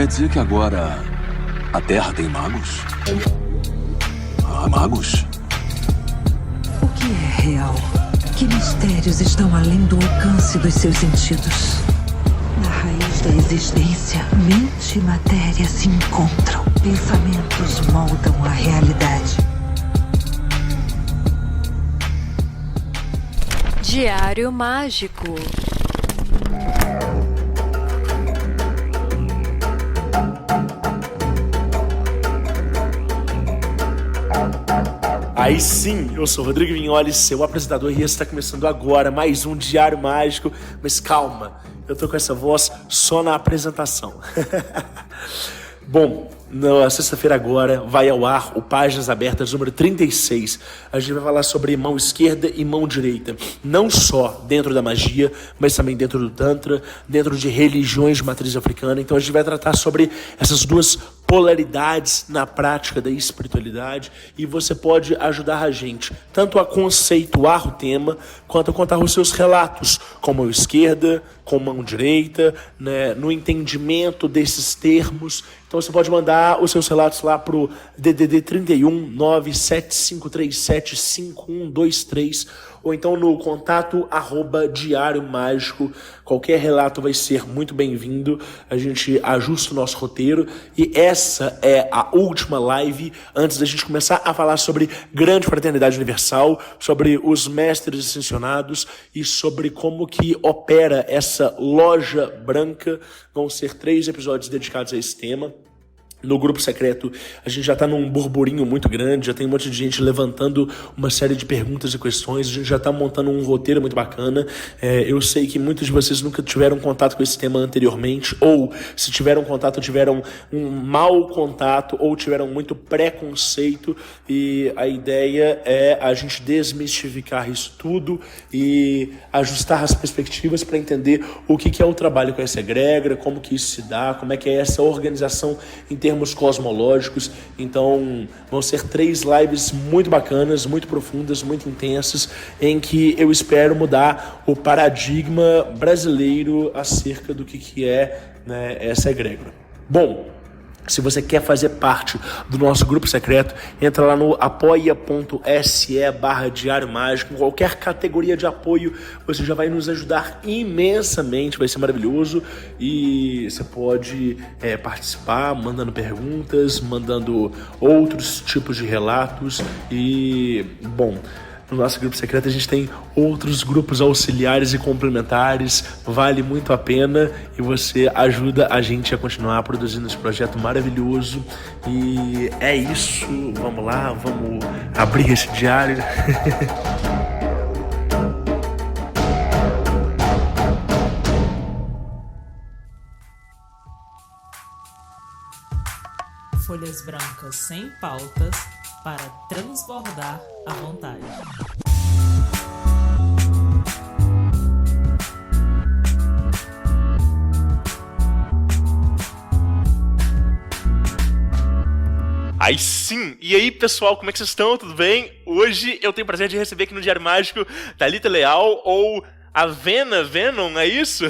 Quer dizer que agora a Terra tem magos? Ah, magos? O que é real? Que mistérios estão além do alcance dos seus sentidos? Na raiz da existência, mente e matéria se encontram. Pensamentos moldam a realidade. Diário Mágico. Aí sim, eu sou Rodrigo Vignoli, seu apresentador, e está começando agora mais um Diário Mágico. Mas calma, eu tô com essa voz só na apresentação. Bom, na sexta-feira agora vai ao ar o Páginas Abertas número 36. A gente vai falar sobre mão esquerda e mão direita. Não só dentro da magia, mas também dentro do Tantra, dentro de religiões de matriz africana. Então a gente vai tratar sobre essas duas polaridades na prática da espiritualidade, e você pode ajudar a gente tanto a conceituar o tema, quanto a contar os seus relatos com mão esquerda, com mão direita, né, no entendimento desses termos. Então você pode mandar os seus relatos lá pro DDD 31 97537 5123, ou então no contato @Diário Mágico. Qualquer relato vai ser muito bem-vindo. A gente ajusta o nosso roteiro, e essa é a última live antes da gente começar a falar sobre Grande Fraternidade Universal, sobre os mestres ascensionados e sobre como que opera essa loja branca. Vão ser 3 episódios dedicados a esse tema. No grupo secreto, a gente já tá num burburinho muito grande, já tem um monte de gente levantando uma série de perguntas e questões, a gente já tá montando um roteiro muito bacana. Eu sei que muitos de vocês nunca tiveram contato com esse tema anteriormente, ou se tiveram contato, tiveram um mau contato, ou tiveram muito preconceito, e a ideia é a gente desmistificar isso tudo e ajustar as perspectivas para entender o que é o trabalho com essa egrégora, como que isso se dá, como é que é essa organização em termos cosmológicos. Então vão ser 3 lives muito bacanas, muito profundas, muito intensas, em que eu espero mudar o paradigma brasileiro acerca do que é, né, essa egrégora. Bom, se você quer fazer parte do nosso grupo secreto, entra lá no apoia.se/Diário Mágico. Em qualquer categoria de apoio, você já vai nos ajudar imensamente, vai ser maravilhoso. E você pode participar, mandando perguntas, mandando outros tipos de relatos. E, bom, no nosso grupo secreto a gente tem outros grupos auxiliares e complementares. Vale muito a pena, e você ajuda a gente a continuar produzindo esse projeto maravilhoso. E é isso, vamos lá, vamos abrir esse diário. Folhas brancas sem pautas para transbordar à vontade. Aí sim! E aí, pessoal, como é que vocês estão? Tudo bem? Hoje eu tenho o prazer de receber aqui no Diário Mágico Thalita Leal, ou Avena Venom, é isso?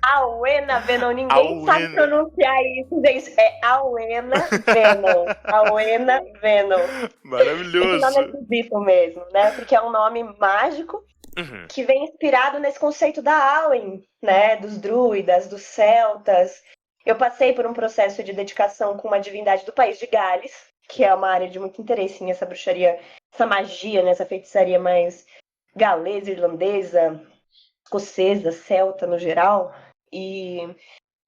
Auena Venom, ninguém sabe pronunciar isso, gente. É Auena Venom. Auena Venom. Maravilhoso. Esse nome é esquisito mesmo, né? Porque é um nome mágico que vem inspirado nesse conceito da Awen, né? Dos druidas, dos celtas. Eu passei por um processo de dedicação com uma divindade do país de Gales, que é uma área de muito interesse nessa bruxaria, essa magia, né? Essa feitiçaria mais galesa, irlandesa, escocesa, celta no geral. E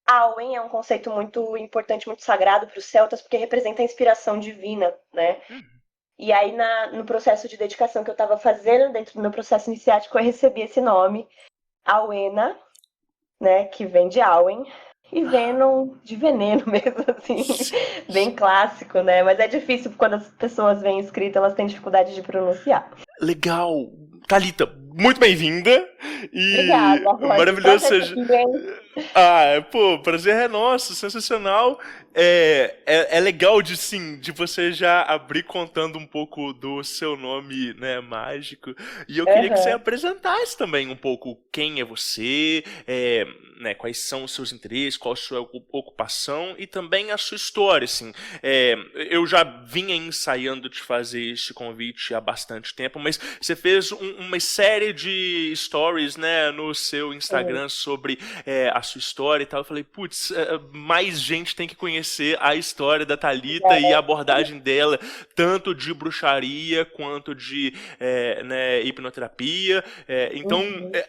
Awen é um conceito muito importante, muito sagrado para os celtas, porque representa a inspiração divina, né? E aí no processo de dedicação que eu estava fazendo, dentro do meu processo iniciático, eu recebi esse nome, Auena, né? Que vem de Awen, e Venom de veneno mesmo, assim, bem clássico, né? Mas é difícil, quando as pessoas veem escrito, elas têm dificuldade de pronunciar. Legal! Thalita, muito bem-vinda. E obrigada, maravilhoso seja. Pô, prazer é nosso, sensacional. É legal de você já abrir contando um pouco do seu nome, né, mágico. E eu queria que você apresentasse também um pouco quem é você, né, quais são os seus interesses, qual a sua ocupação e também a sua história, assim. Eu já vinha ensaiando de fazer este convite há bastante tempo, mas você fez uma série de stories, né, no seu Instagram sobre a sua história e tal. Eu falei, putz, mais gente tem que conhecer a história da Thalita e a abordagem dela, tanto de bruxaria quanto de né, hipnoterapia. Então,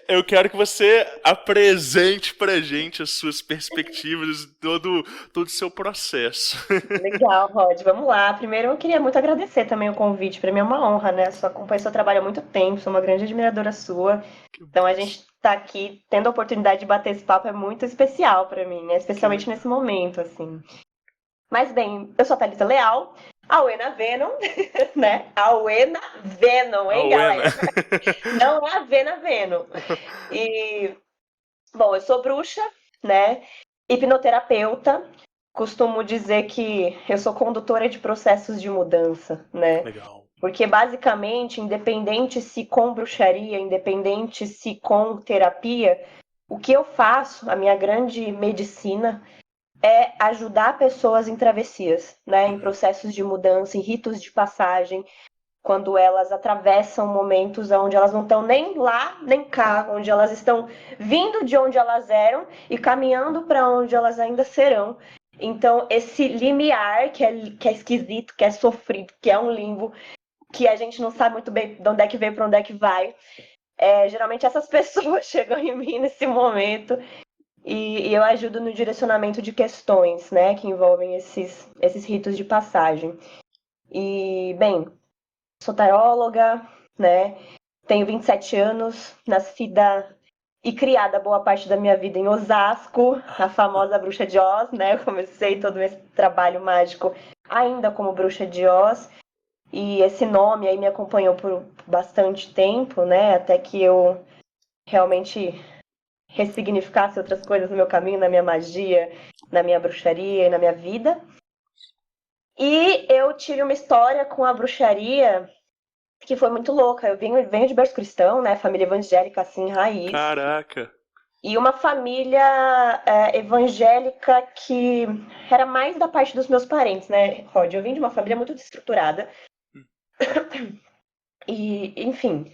eu quero que você apresente pra gente as suas perspectivas, todo o seu processo. Legal, Rod. Vamos lá. Primeiro, eu queria muito agradecer também o convite. Para mim é uma honra, né? Acompanho seu trabalho há muito tempo, sou uma grande admiradora sua. Então, a gente tá aqui tendo a oportunidade de bater esse papo é muito especial para mim, né? Especialmente nesse momento, assim. Mas bem, eu sou a Thalita Leal, a Wena Venom, né? A Wena Venom, hein, galera? Não é a Vena Venom. E, bom, eu sou bruxa, né? Hipnoterapeuta. Costumo dizer que eu sou condutora de processos de mudança, né? Legal. Porque, basicamente, independente se com bruxaria, independente se com terapia, o que eu faço, a minha grande medicina, é ajudar pessoas em travessias, né? Em processos de mudança, em ritos de passagem, quando elas atravessam momentos onde elas não estão nem lá, nem cá, onde elas estão vindo de onde elas eram e caminhando para onde elas ainda serão. Então, esse limiar, que é esquisito, que é sofrido, que é um limbo, que a gente não sabe muito bem de onde é que veio, para onde é que vai, geralmente essas pessoas chegam em mim nesse momento e eu ajudo no direcionamento de questões, né, que envolvem esses ritos de passagem. E, bem, sou taróloga, né, tenho 27 anos, nascida e criada boa parte da minha vida em Osasco, a famosa Bruxa de Oz, né? Eu comecei todo esse trabalho mágico ainda como Bruxa de Oz. E esse nome aí me acompanhou por bastante tempo, né? Até que eu realmente ressignificasse outras coisas no meu caminho, na minha magia, na minha bruxaria e na minha vida. E eu tive uma história com a bruxaria que foi muito louca. Eu venho de berço cristão, né? Família evangélica, assim, raiz. Caraca! E uma família evangélica que era mais da parte dos meus parentes, né, Rod? Eu vim de uma família muito desestruturada. E, enfim,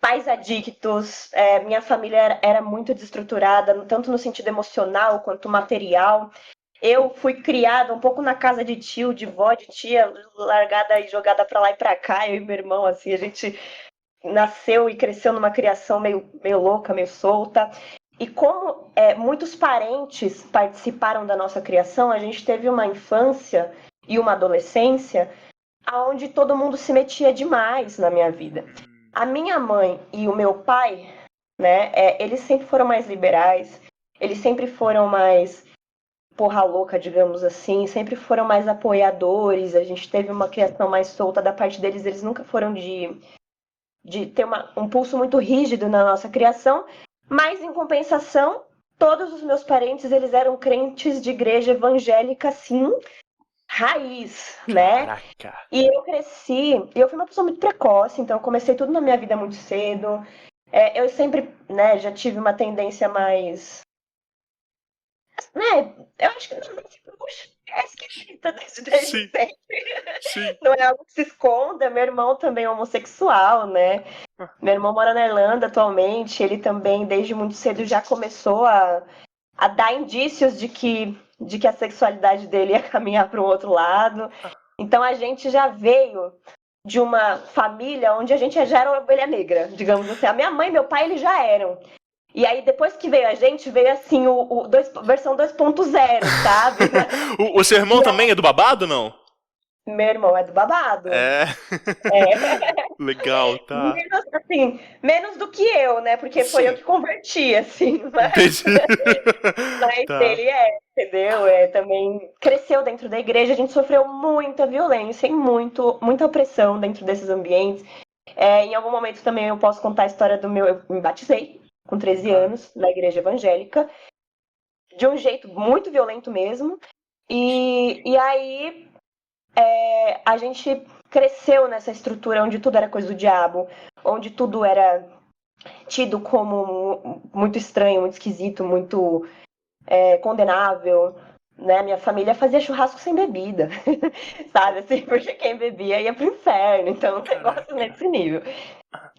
pais adictos. Minha família era muito desestruturada, tanto no sentido emocional quanto material. Eu fui criada um pouco na casa de tio, de vó, de tia, largada e jogada pra lá e pra cá. Eu e meu irmão, assim, a gente nasceu e cresceu numa criação meio louca, meio solta. E como muitos parentes participaram da nossa criação, a gente teve uma infância e uma adolescência onde todo mundo se metia demais na minha vida. A minha mãe e o meu pai, né, eles sempre foram mais liberais, eles sempre foram mais porra louca, digamos assim, sempre foram mais apoiadores, a gente teve uma criação mais solta da parte deles, eles nunca foram de ter um pulso muito rígido na nossa criação, mas em compensação, todos os meus parentes, eles eram crentes de igreja evangélica, sim, raiz, né? Caraca! E eu cresci, e eu fui uma pessoa muito precoce, então eu comecei tudo na minha vida muito cedo, eu sempre, né, já tive uma tendência mais... Né, eu acho que é esquisita desde Sim. sempre. Sim. Não é algo que se esconda. Meu irmão também é homossexual, né? Meu irmão mora na Irlanda atualmente. Ele também, desde muito cedo, já começou a dar indícios de que a sexualidade dele ia caminhar para um outro lado. Então a gente já veio de uma família onde a gente já era uma ovelha negra, digamos assim. A minha mãe e meu pai, eles já eram. E aí, depois que veio a gente, veio assim, versão 2.0, sabe? O seu irmão também é do babado, não? Meu irmão é do babado. Legal, tá. Menos do que eu, né? Porque foi eu que converti, assim. Mas tá. Ele entendeu? Também cresceu dentro da igreja, a gente sofreu muita violência e muita opressão dentro desses ambientes. Em algum momento também eu posso contar a história do eu me batizei com 13 anos, na igreja evangélica, de um jeito muito violento mesmo. E aí a gente cresceu nessa estrutura onde tudo era coisa do diabo, onde tudo era tido como muito estranho, muito esquisito, muito condenável, né? Minha família fazia churrasco sem bebida, sabe? Assim, porque quem bebia ia pro inferno, então um negócio nesse nível.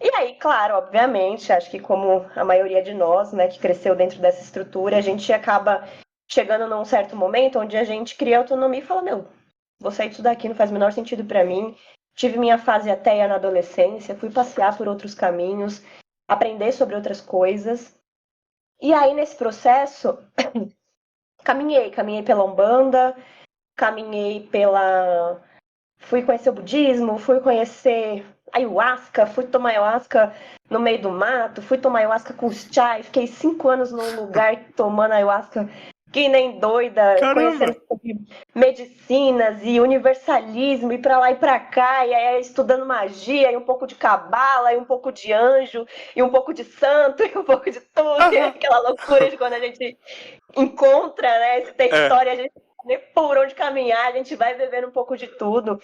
E aí, claro, obviamente, acho que como a maioria de nós, né, que cresceu dentro dessa estrutura, a gente acaba chegando num certo momento onde a gente cria autonomia e fala, meu, vou sair disso daqui, não faz o menor sentido pra mim. Tive minha fase ateia na adolescência, fui passear por outros caminhos, aprender sobre outras coisas. E aí, nesse processo, caminhei pela Umbanda, fui conhecer o budismo, fui conhecer ayahuasca, fui tomar ayahuasca no meio do mato, fui tomar ayahuasca com os chai, fiquei 5 anos num lugar tomando ayahuasca que nem doida, conhecendo medicinas e universalismo, e pra lá e pra cá, e aí estudando magia, e um pouco de cabala, e um pouco de anjo, e um pouco de santo, e um pouco de tudo, e aquela loucura de quando a gente encontra, né, esse território, a gente nem por onde caminhar, a gente vai bebendo um pouco de tudo.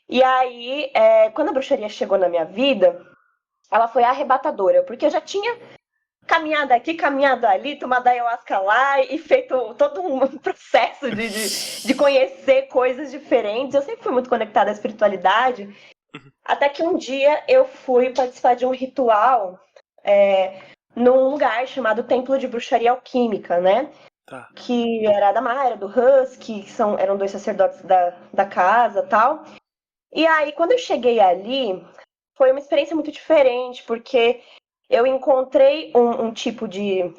E aí, quando a bruxaria chegou na minha vida, ela foi arrebatadora, porque eu já tinha caminhado aqui, caminhado ali, tomado ayahuasca lá e feito todo um processo de conhecer coisas diferentes. Eu sempre fui muito conectada à espiritualidade, até que um dia eu fui participar de um ritual num lugar chamado Templo de Bruxaria Alquímica, né? Tá. Que era da Mayra, do Husky, que eram 2 sacerdotes da casa e tal. E aí, quando eu cheguei ali, foi uma experiência muito diferente, porque eu encontrei um tipo de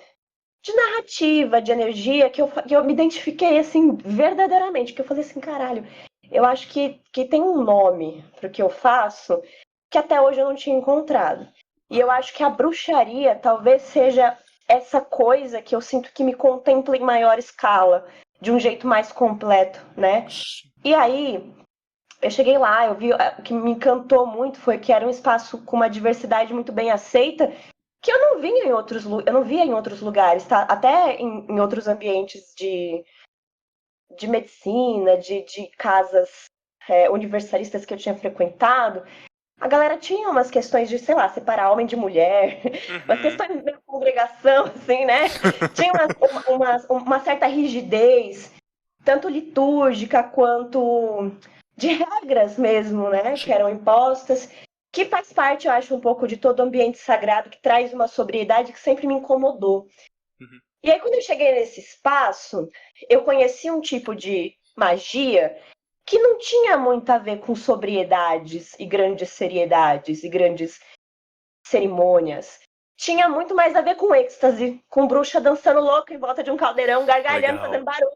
narrativa, de energia, que eu me identifiquei, assim, verdadeiramente. Que eu falei assim, caralho, eu acho que tem um nome pro que eu faço que até hoje eu não tinha encontrado. E eu acho que a bruxaria talvez seja essa coisa que eu sinto que me contempla em maior escala, de um jeito mais completo, né? E aí, eu cheguei lá, eu vi, o que me encantou muito foi que era um espaço com uma diversidade muito bem aceita, que eu não via em outros lugares, tá? Até em outros ambientes de medicina, de casas universalistas que eu tinha frequentado. A galera tinha umas questões de, sei lá, separar homem de mulher, umas questões de congregação, assim, né? Tinha uma certa rigidez, tanto litúrgica quanto de regras mesmo, né? Que eram impostas, que faz parte, eu acho, um pouco de todo o ambiente sagrado, que traz uma sobriedade que sempre me incomodou. E aí, quando eu cheguei nesse espaço, eu conheci um tipo de magia que não tinha muito a ver com sobriedades e grandes seriedades e grandes cerimônias. Tinha muito mais a ver com êxtase, com bruxa dançando louca em volta de um caldeirão, gargalhando, fazendo barulho,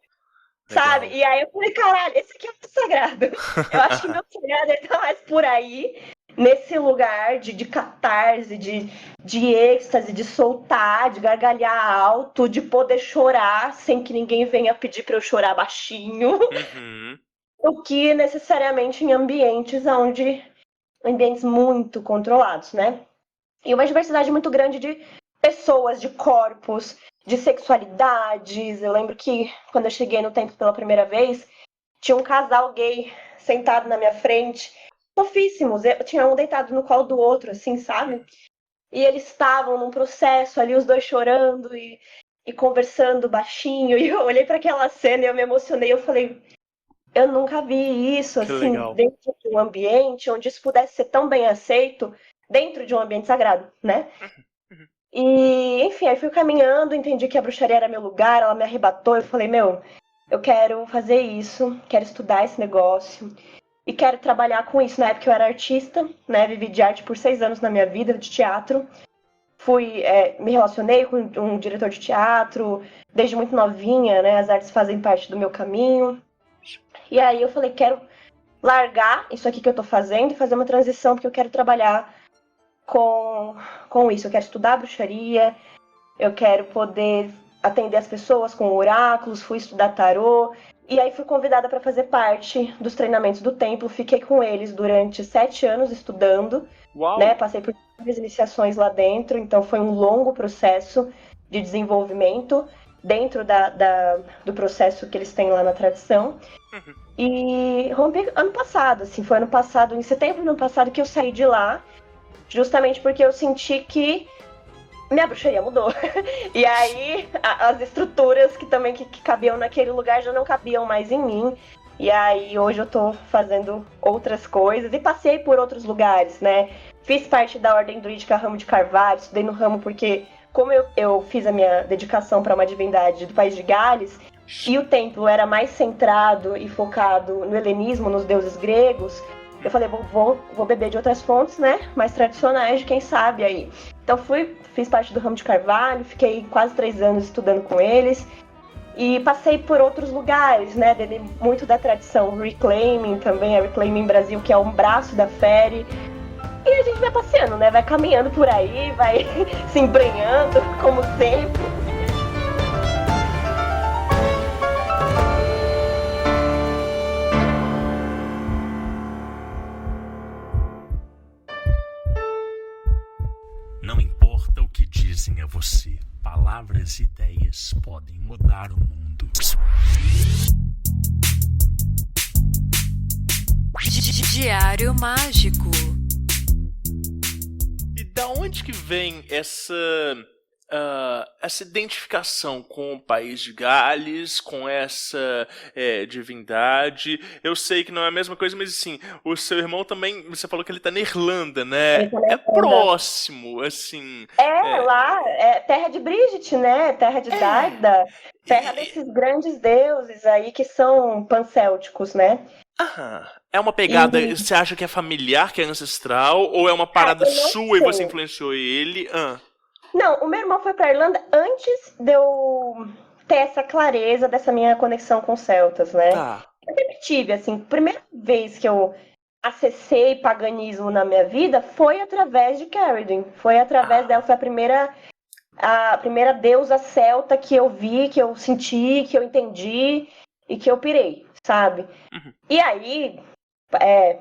sabe? E aí eu falei, caralho, esse aqui é o sagrado. Eu acho que meu sagrado tá mais por aí, nesse lugar de catarse, de êxtase, de soltar, de gargalhar alto, de poder chorar sem que ninguém venha pedir pra eu chorar baixinho. O que necessariamente em ambientes muito controlados, né? E uma diversidade muito grande de pessoas, de corpos, de sexualidades. Eu lembro que quando eu cheguei no templo pela primeira vez, tinha um casal gay sentado na minha frente, fofíssimos. Tinha um deitado no colo do outro, assim, sabe? E eles estavam num processo ali, os dois chorando e conversando baixinho. E eu olhei para aquela cena e eu me emocionei. Eu falei, eu nunca vi isso, assim, dentro de um ambiente onde isso pudesse ser tão bem aceito dentro de um ambiente sagrado, né? E, enfim, aí fui caminhando, entendi que a bruxaria era meu lugar, ela me arrebatou, eu falei, meu, eu quero fazer isso, quero estudar esse negócio e quero trabalhar com isso. Na época eu era artista, né? Vivi de arte por 6 anos na minha vida, de teatro. Me relacionei com um diretor de teatro, desde muito novinha, né? As artes fazem parte do meu caminho. E aí eu falei, quero largar isso aqui que eu tô fazendo e fazer uma transição, porque eu quero trabalhar com isso. Eu quero estudar bruxaria, eu quero poder atender as pessoas com oráculos, fui estudar tarô. E aí fui convidada para fazer parte dos treinamentos do templo. Fiquei com eles durante 7 anos estudando. Né? Passei por várias iniciações lá dentro, então foi um longo processo de desenvolvimento. dentro do processo que eles têm lá na tradição. E rompi ano passado, assim, foi ano passado, em setembro do ano passado, que eu saí de lá, justamente porque eu senti que minha bruxaria mudou. E aí as estruturas que também que cabiam naquele lugar já não cabiam mais em mim. E aí hoje eu tô fazendo outras coisas e passei por outros lugares, né? Fiz parte da Ordem Druídica Ramo de Carvalho, estudei no ramo porque, como eu fiz a minha dedicação para uma divindade do País de Gales, e o templo era mais centrado e focado no helenismo, nos deuses gregos, eu falei, vou beber de outras fontes, né? Mais tradicionais, de quem sabe aí. Então fiz parte do Ramo de Carvalho, fiquei quase 3 anos estudando com eles. E passei por outros lugares, né? Dele muito da tradição Reclaiming também, a Reclaiming Brasil, que é um braço da FERE. E a gente vai passeando, né? Vai caminhando por aí, vai se embrenhando, como sempre. Não importa o que dizem a você, palavras e ideias podem mudar o mundo. Diário Mágico. E da onde que vem essa identificação com o País de Gales, com essa divindade? Eu sei que não é a mesma coisa, mas assim, o seu irmão também, você falou que ele tá na Irlanda, né? Ele tá na É Irlanda. próximo, assim. Lá, é terra de Bridget, né? Terra de Darda. Terra desses grandes deuses aí que são pancélticos, né? É uma pegada, você acha que é familiar, que é ancestral, ou é uma parada eu não sua e sei. você influenciou ele? Não, o meu irmão foi pra Irlanda antes de eu ter essa clareza dessa minha conexão com celtas, né? Tá. Eu sempre tive, assim, primeira vez que eu acessei paganismo na minha vida foi através de Caridwen. Foi através dela, foi a primeira deusa celta que eu vi, que eu senti, que eu entendi e que eu pirei, sabe? E aí,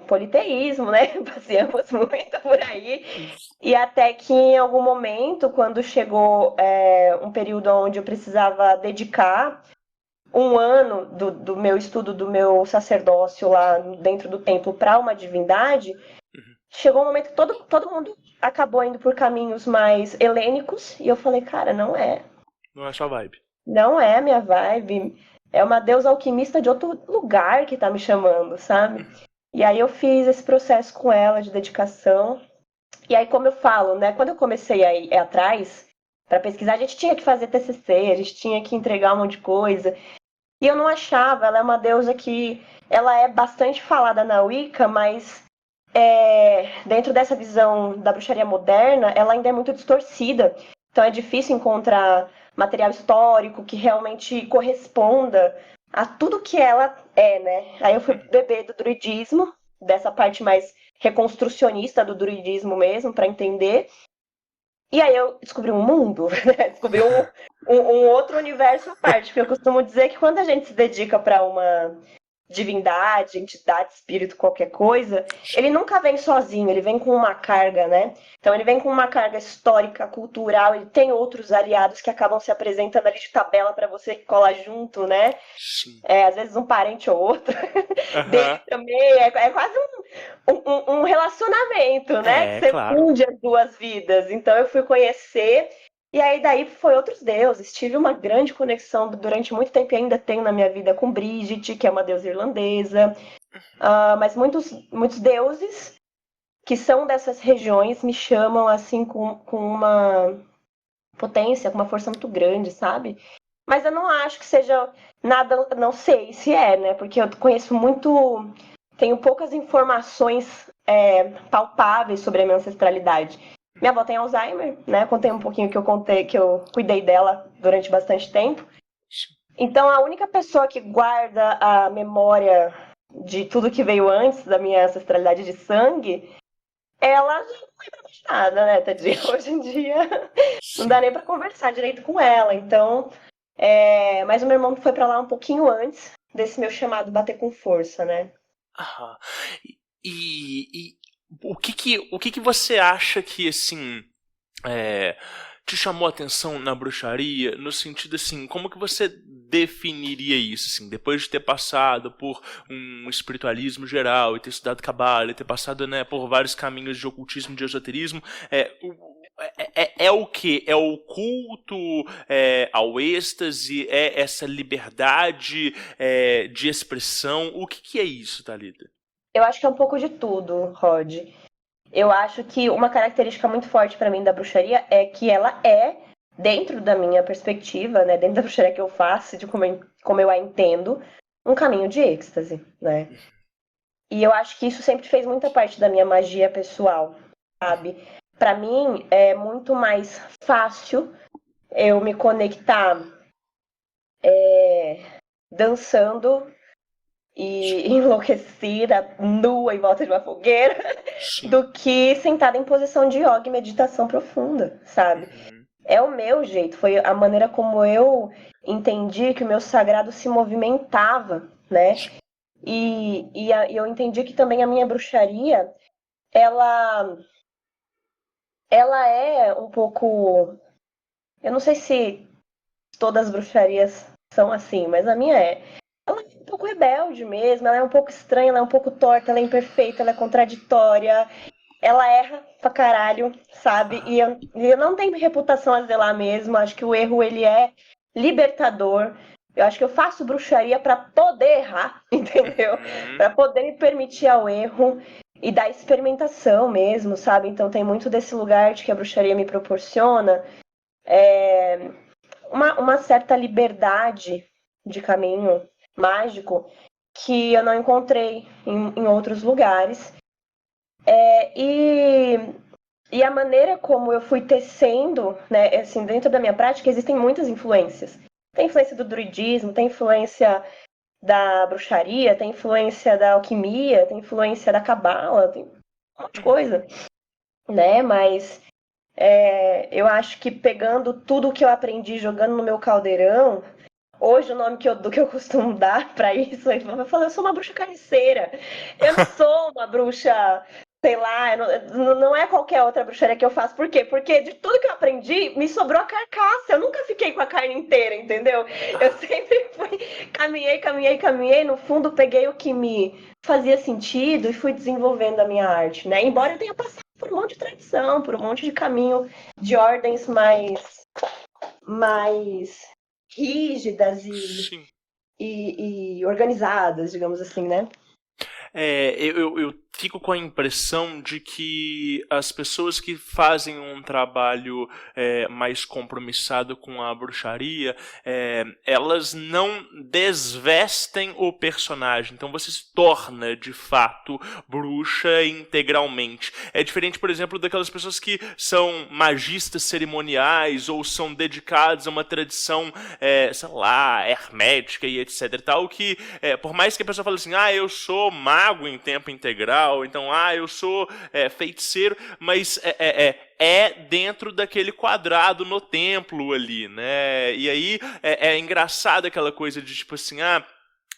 politeísmo, né? Passeamos muito por aí. E até que em algum momento, quando chegou um período onde eu precisava dedicar 1 ano do meu estudo, do meu sacerdócio lá dentro do templo para uma divindade, chegou um momento que todo mundo acabou indo por caminhos mais helênicos. E eu falei, cara, não é. Não é sua vibe. Não é a minha vibe. É uma deusa alquimista de outro lugar que tá me chamando, sabe? E aí eu fiz esse processo com ela de dedicação. E aí, como eu falo, né? Quando eu comecei a ir atrás para pesquisar, a gente tinha que fazer TCC, a gente tinha que entregar um monte de coisa. E eu não achava, ela é uma deusa que ela é bastante falada na Wicca, mas dentro dessa visão da bruxaria moderna, ela ainda é muito distorcida. Então é difícil encontrar material histórico que realmente corresponda a tudo que ela é, né? Aí eu fui beber do druidismo, dessa parte mais reconstrucionista do druidismo mesmo, para entender. E aí eu descobri um mundo, né? Descobri um outro universo à parte, porque eu costumo dizer que quando a gente se dedica para uma divindade, entidade, espírito, qualquer coisa, ele nunca vem sozinho, ele vem com uma carga, né? Então ele vem com uma carga histórica, cultural, ele tem outros aliados que acabam se apresentando ali de tabela para você colar junto, né? Sim. Às vezes um parente ou outro. Dele também, é quase um relacionamento, né? Que você funde as duas vidas. Então eu fui conhecer. E aí daí foi outros deuses. Tive uma grande conexão durante muito tempo e ainda tenho na minha vida com Bridget, que é uma deusa irlandesa. Mas muitos deuses que são dessas regiões me chamam assim com uma potência, com uma força muito grande, sabe? Mas eu não acho que seja nada, não sei se né? Porque eu conheço muito, tenho poucas informações palpáveis sobre a minha ancestralidade. Minha avó tem Alzheimer, né? Contei um pouquinho que eu cuidei dela durante bastante tempo. Então, a única pessoa que guarda a memória de tudo que veio antes da minha ancestralidade de sangue, ela já não lembra mais nada, né, tadinha? Hoje em dia, não dá nem pra conversar direito com ela. Então, mas o meu irmão foi pra lá um pouquinho antes desse meu chamado bater com força, né? O que você acha que, assim, te chamou a atenção na bruxaria, no sentido assim, como que você definiria isso, assim, depois de ter passado por um espiritualismo geral, e ter estudado cabala, e ter passado, né, por vários caminhos de ocultismo, de esoterismo, é o quê? É o culto ao êxtase? É essa liberdade de expressão? O que é isso, Thalita? Eu acho que é um pouco de tudo, Rod. Eu acho que uma característica muito forte para mim da bruxaria é que ela é, dentro da minha perspectiva, né, dentro da bruxaria que eu faço, de como eu a entendo, um caminho de êxtase, né? E eu acho que isso sempre fez muita parte da minha magia pessoal, sabe? Para mim é muito mais fácil eu me conectar dançando e enlouquecida, nua em volta de uma fogueira, do que sentada em posição de yoga e meditação profunda, sabe? É o meu jeito, foi a maneira como eu entendi que o meu sagrado se movimentava, né? E eu entendi que também a minha bruxaria, ela é um pouco... Eu não sei se todas as bruxarias são assim, mas a minha é. Ela é um pouco rebelde mesmo, ela é um pouco estranha, ela é um pouco torta, ela é imperfeita, ela é contraditória, ela erra pra caralho, sabe? E eu não tenho reputação a zelar mesmo, acho que o erro, ele é libertador. Eu acho que eu faço bruxaria pra poder errar, entendeu? Pra poder me permitir ao erro e da experimentação mesmo, sabe? Então tem muito desse lugar de que a bruxaria me proporciona uma certa liberdade de caminho mágico que eu não encontrei em outros lugares. E a maneira como eu fui tecendo, né, assim, dentro da minha prática, existem muitas influências. Tem influência do druidismo, tem influência da bruxaria, tem influência da alquimia, tem influência da cabala, tem um monte de coisa, né? Mas eu acho que pegando tudo o que eu aprendi, jogando no meu caldeirão, hoje o nome que eu costumo dar pra isso, eu falo, eu sou uma bruxa carniceira. Eu não sou uma bruxa, sei lá, não é qualquer outra bruxaria que eu faço. Por quê? Porque de tudo que eu aprendi, me sobrou a carcaça. Eu nunca fiquei com a carne inteira, entendeu? Eu sempre caminhei. No fundo, peguei o que me fazia sentido e fui desenvolvendo a minha arte, né? Embora eu tenha passado por um monte de tradição, por um monte de caminho de ordens mais rígidas e organizadas, digamos assim, né? Eu fico com a impressão de que as pessoas que fazem um trabalho mais compromissado com a bruxaria, elas não desvestem o personagem, então você se torna de fato bruxa integralmente. É diferente, por exemplo, daquelas pessoas que são magistas cerimoniais ou são dedicados a uma tradição, sei lá, hermética e etc e tal, que por mais que a pessoa fale assim, eu sou mago em tempo integral, então, eu sou feiticeiro, mas dentro daquele quadrado no templo ali, né? E aí é engraçado aquela coisa de tipo assim,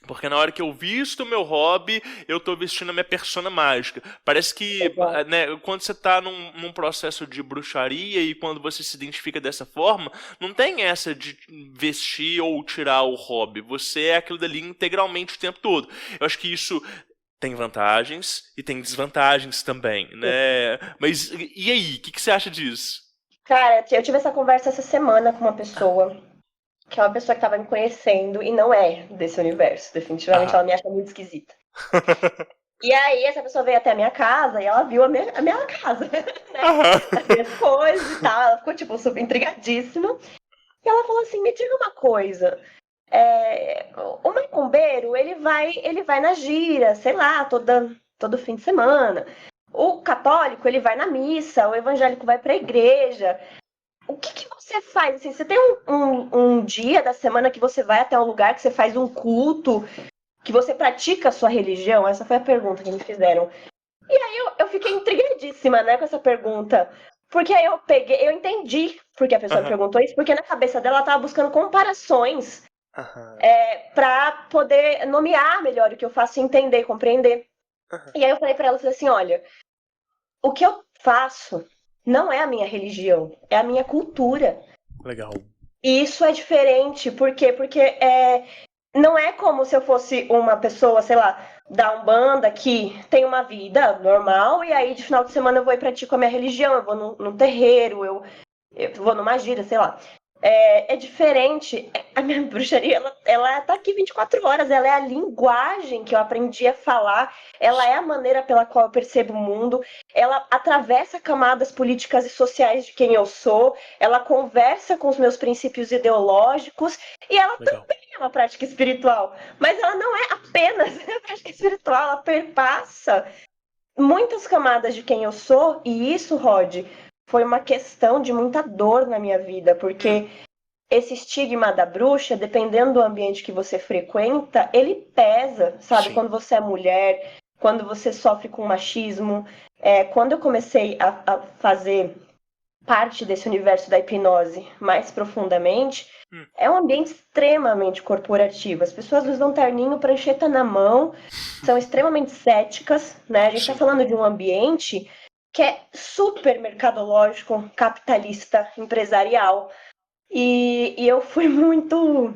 porque na hora que eu visto o meu hobby, eu tô vestindo a minha persona mágica. Parece que, né, quando você tá num processo de bruxaria e quando você se identifica dessa forma, não tem essa de vestir ou tirar o hobby. Você é aquilo dali integralmente o tempo todo. Eu acho que isso tem vantagens e tem desvantagens também, né? Mas e aí, o que você acha disso? Cara, eu tive essa conversa essa semana com uma pessoa, que é uma pessoa que tava me conhecendo e não é desse universo. Definitivamente ela me acha muito esquisita. E aí essa pessoa veio até a minha casa e ela viu a minha casa, né? As minhas coisas e tal. Ela ficou, tipo, super intrigadíssima. E ela falou assim, me diga uma coisa... o macumbeiro, ele vai na gira, sei lá, todo fim de semana. O católico, ele vai na missa, o evangélico vai pra igreja. O que você faz? Assim, você tem um dia da semana que você vai até um lugar, que você faz um culto, que você pratica a sua religião? Essa foi a pergunta que me fizeram. E aí eu fiquei intrigadíssima, né, com essa pergunta. Porque aí eu entendi porque a pessoa me perguntou isso, porque na cabeça dela ela tava buscando comparações para poder nomear melhor o que eu faço, entender e compreender. E aí eu falei para ela, assim, olha, o que eu faço não é a minha religião, é a minha cultura. Legal. E isso é diferente, por quê? Porque não é como se eu fosse uma pessoa, sei lá, da Umbanda que tem uma vida normal e aí de final de semana eu vou e pratico a minha religião, eu vou num terreiro, eu vou numa gira, sei lá. É diferente. A minha bruxaria, ela tá aqui 24 horas, ela é a linguagem que eu aprendi a falar, ela é a maneira pela qual eu percebo o mundo, ela atravessa camadas políticas e sociais de quem eu sou, ela conversa com os meus princípios ideológicos e ela Legal. também é uma prática espiritual, mas ela não é apenas uma prática espiritual, ela perpassa muitas camadas de quem eu sou, e isso, Rod, foi uma questão de muita dor na minha vida, porque esse estigma da bruxa, dependendo do ambiente que você frequenta, ele pesa, sabe? Sim. Quando você é mulher, quando você sofre com machismo. Quando eu comecei a fazer parte desse universo da hipnose mais profundamente, é um ambiente extremamente corporativo. As pessoas usam terninho, prancheta na mão, são extremamente céticas, né? A gente está falando de um ambiente que é super mercadológico, capitalista, empresarial. E eu fui muito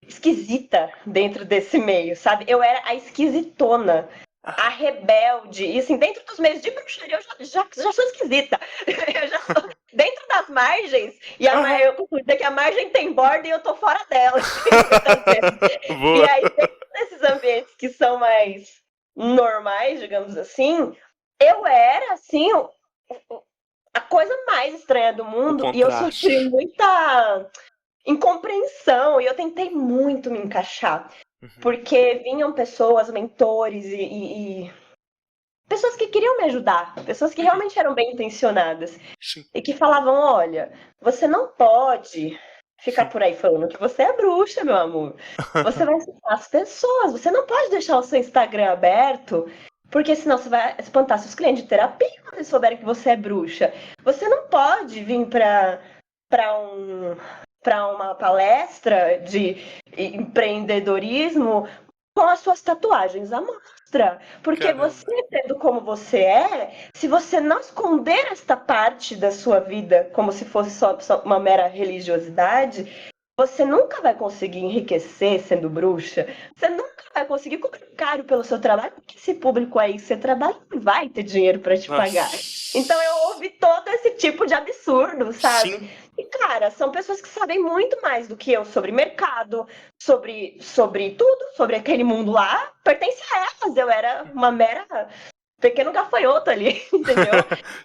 esquisita dentro desse meio, sabe? Eu era a esquisitona, a rebelde. E assim, dentro dos meios de bruxaria eu já sou esquisita. Eu já sou dentro das margens. E eu costumo dizer que a margem tem borda e eu tô fora dela. E aí, dentro desses ambientes que são mais normais, digamos assim, eu era, assim, a coisa mais estranha do mundo. E eu sofri muita incompreensão. E eu tentei muito me encaixar. Porque vinham pessoas, mentores e pessoas que queriam me ajudar. Pessoas que realmente eram bem intencionadas. Sim. E que falavam, olha, você não pode ficar por aí falando que você é bruxa, meu amor. Você vai assustar as pessoas. Você não pode deixar o seu Instagram aberto, porque senão você vai espantar seus clientes de terapia quando eles souberem que você é bruxa. Você não pode vir para uma palestra de empreendedorismo com as suas tatuagens à mostra. Porque Caramba. você, sendo como você é, se você não esconder esta parte da sua vida como se fosse só uma mera religiosidade, você nunca vai conseguir enriquecer sendo bruxa. Você nunca vai conseguir cobrar caro pelo seu trabalho, porque esse público aí que você trabalha não vai ter dinheiro para te pagar. Então eu ouvi todo esse tipo de absurdo, sabe? Sim. E, cara, são pessoas que sabem muito mais do que eu sobre mercado, sobre tudo, sobre aquele mundo lá. Pertence a elas, eu era uma mera pequeno gafanhoto ali, entendeu?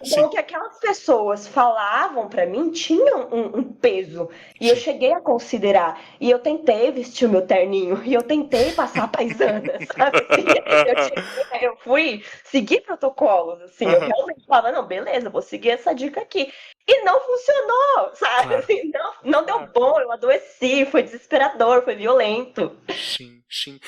Então, o que aquelas pessoas falavam pra mim tinham um peso. E eu cheguei a considerar. E eu tentei vestir o meu terninho. E eu tentei passar a paisana, sabe? Eu fui seguir protocolos, assim. Eu realmente falava, não, beleza, vou seguir essa dica aqui. E não funcionou, sabe? Claro. Assim, não deu bom, eu adoeci, foi desesperador, foi violento. Sim.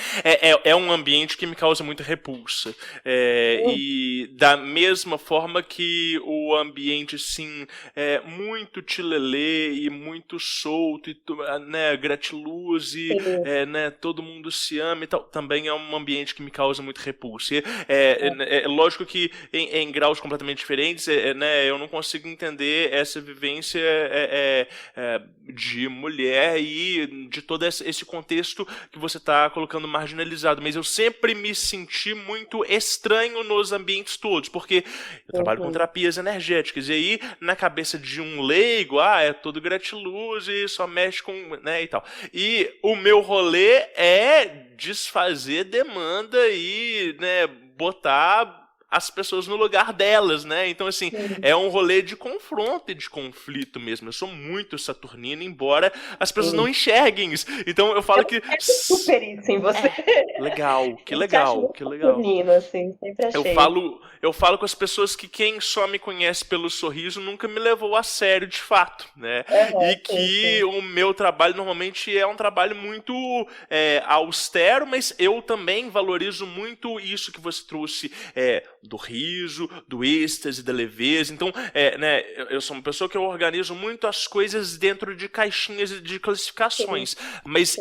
É um ambiente que me causa muita repulsa. E da mesma forma que o ambiente, assim, é muito tilelê e muito solto, e, né, gratiluz, e né, todo mundo se ama e tal, também é um ambiente que me causa muita repulsa. É lógico que em graus completamente diferentes, né, eu não consigo entender essa vivência de mulher e de todo esse contexto que você está colocando marginalizado, mas eu sempre me senti muito estranho nos ambientes todos, porque eu trabalho com terapias energéticas, e aí na cabeça de um leigo, é todo gratiluz e só mexe com, né, e tal. E o meu rolê é desfazer demanda e, né, botar as pessoas no lugar delas, né? Então, assim, é um rolê de confronto e de conflito mesmo. Eu sou muito saturnino, embora as pessoas não enxerguem isso. Então, eu falo que... É super isso em você. Legal, que legal. Saturnino, assim, sempre achei. Eu falo com as pessoas que quem só me conhece pelo sorriso nunca me levou a sério, de fato, né? E que o meu trabalho, normalmente, é um trabalho muito austero, mas eu também valorizo muito isso que você trouxe, do riso, do êxtase, da leveza. Então, né, eu sou uma pessoa que eu organizo muito as coisas dentro de caixinhas e de classificações, mas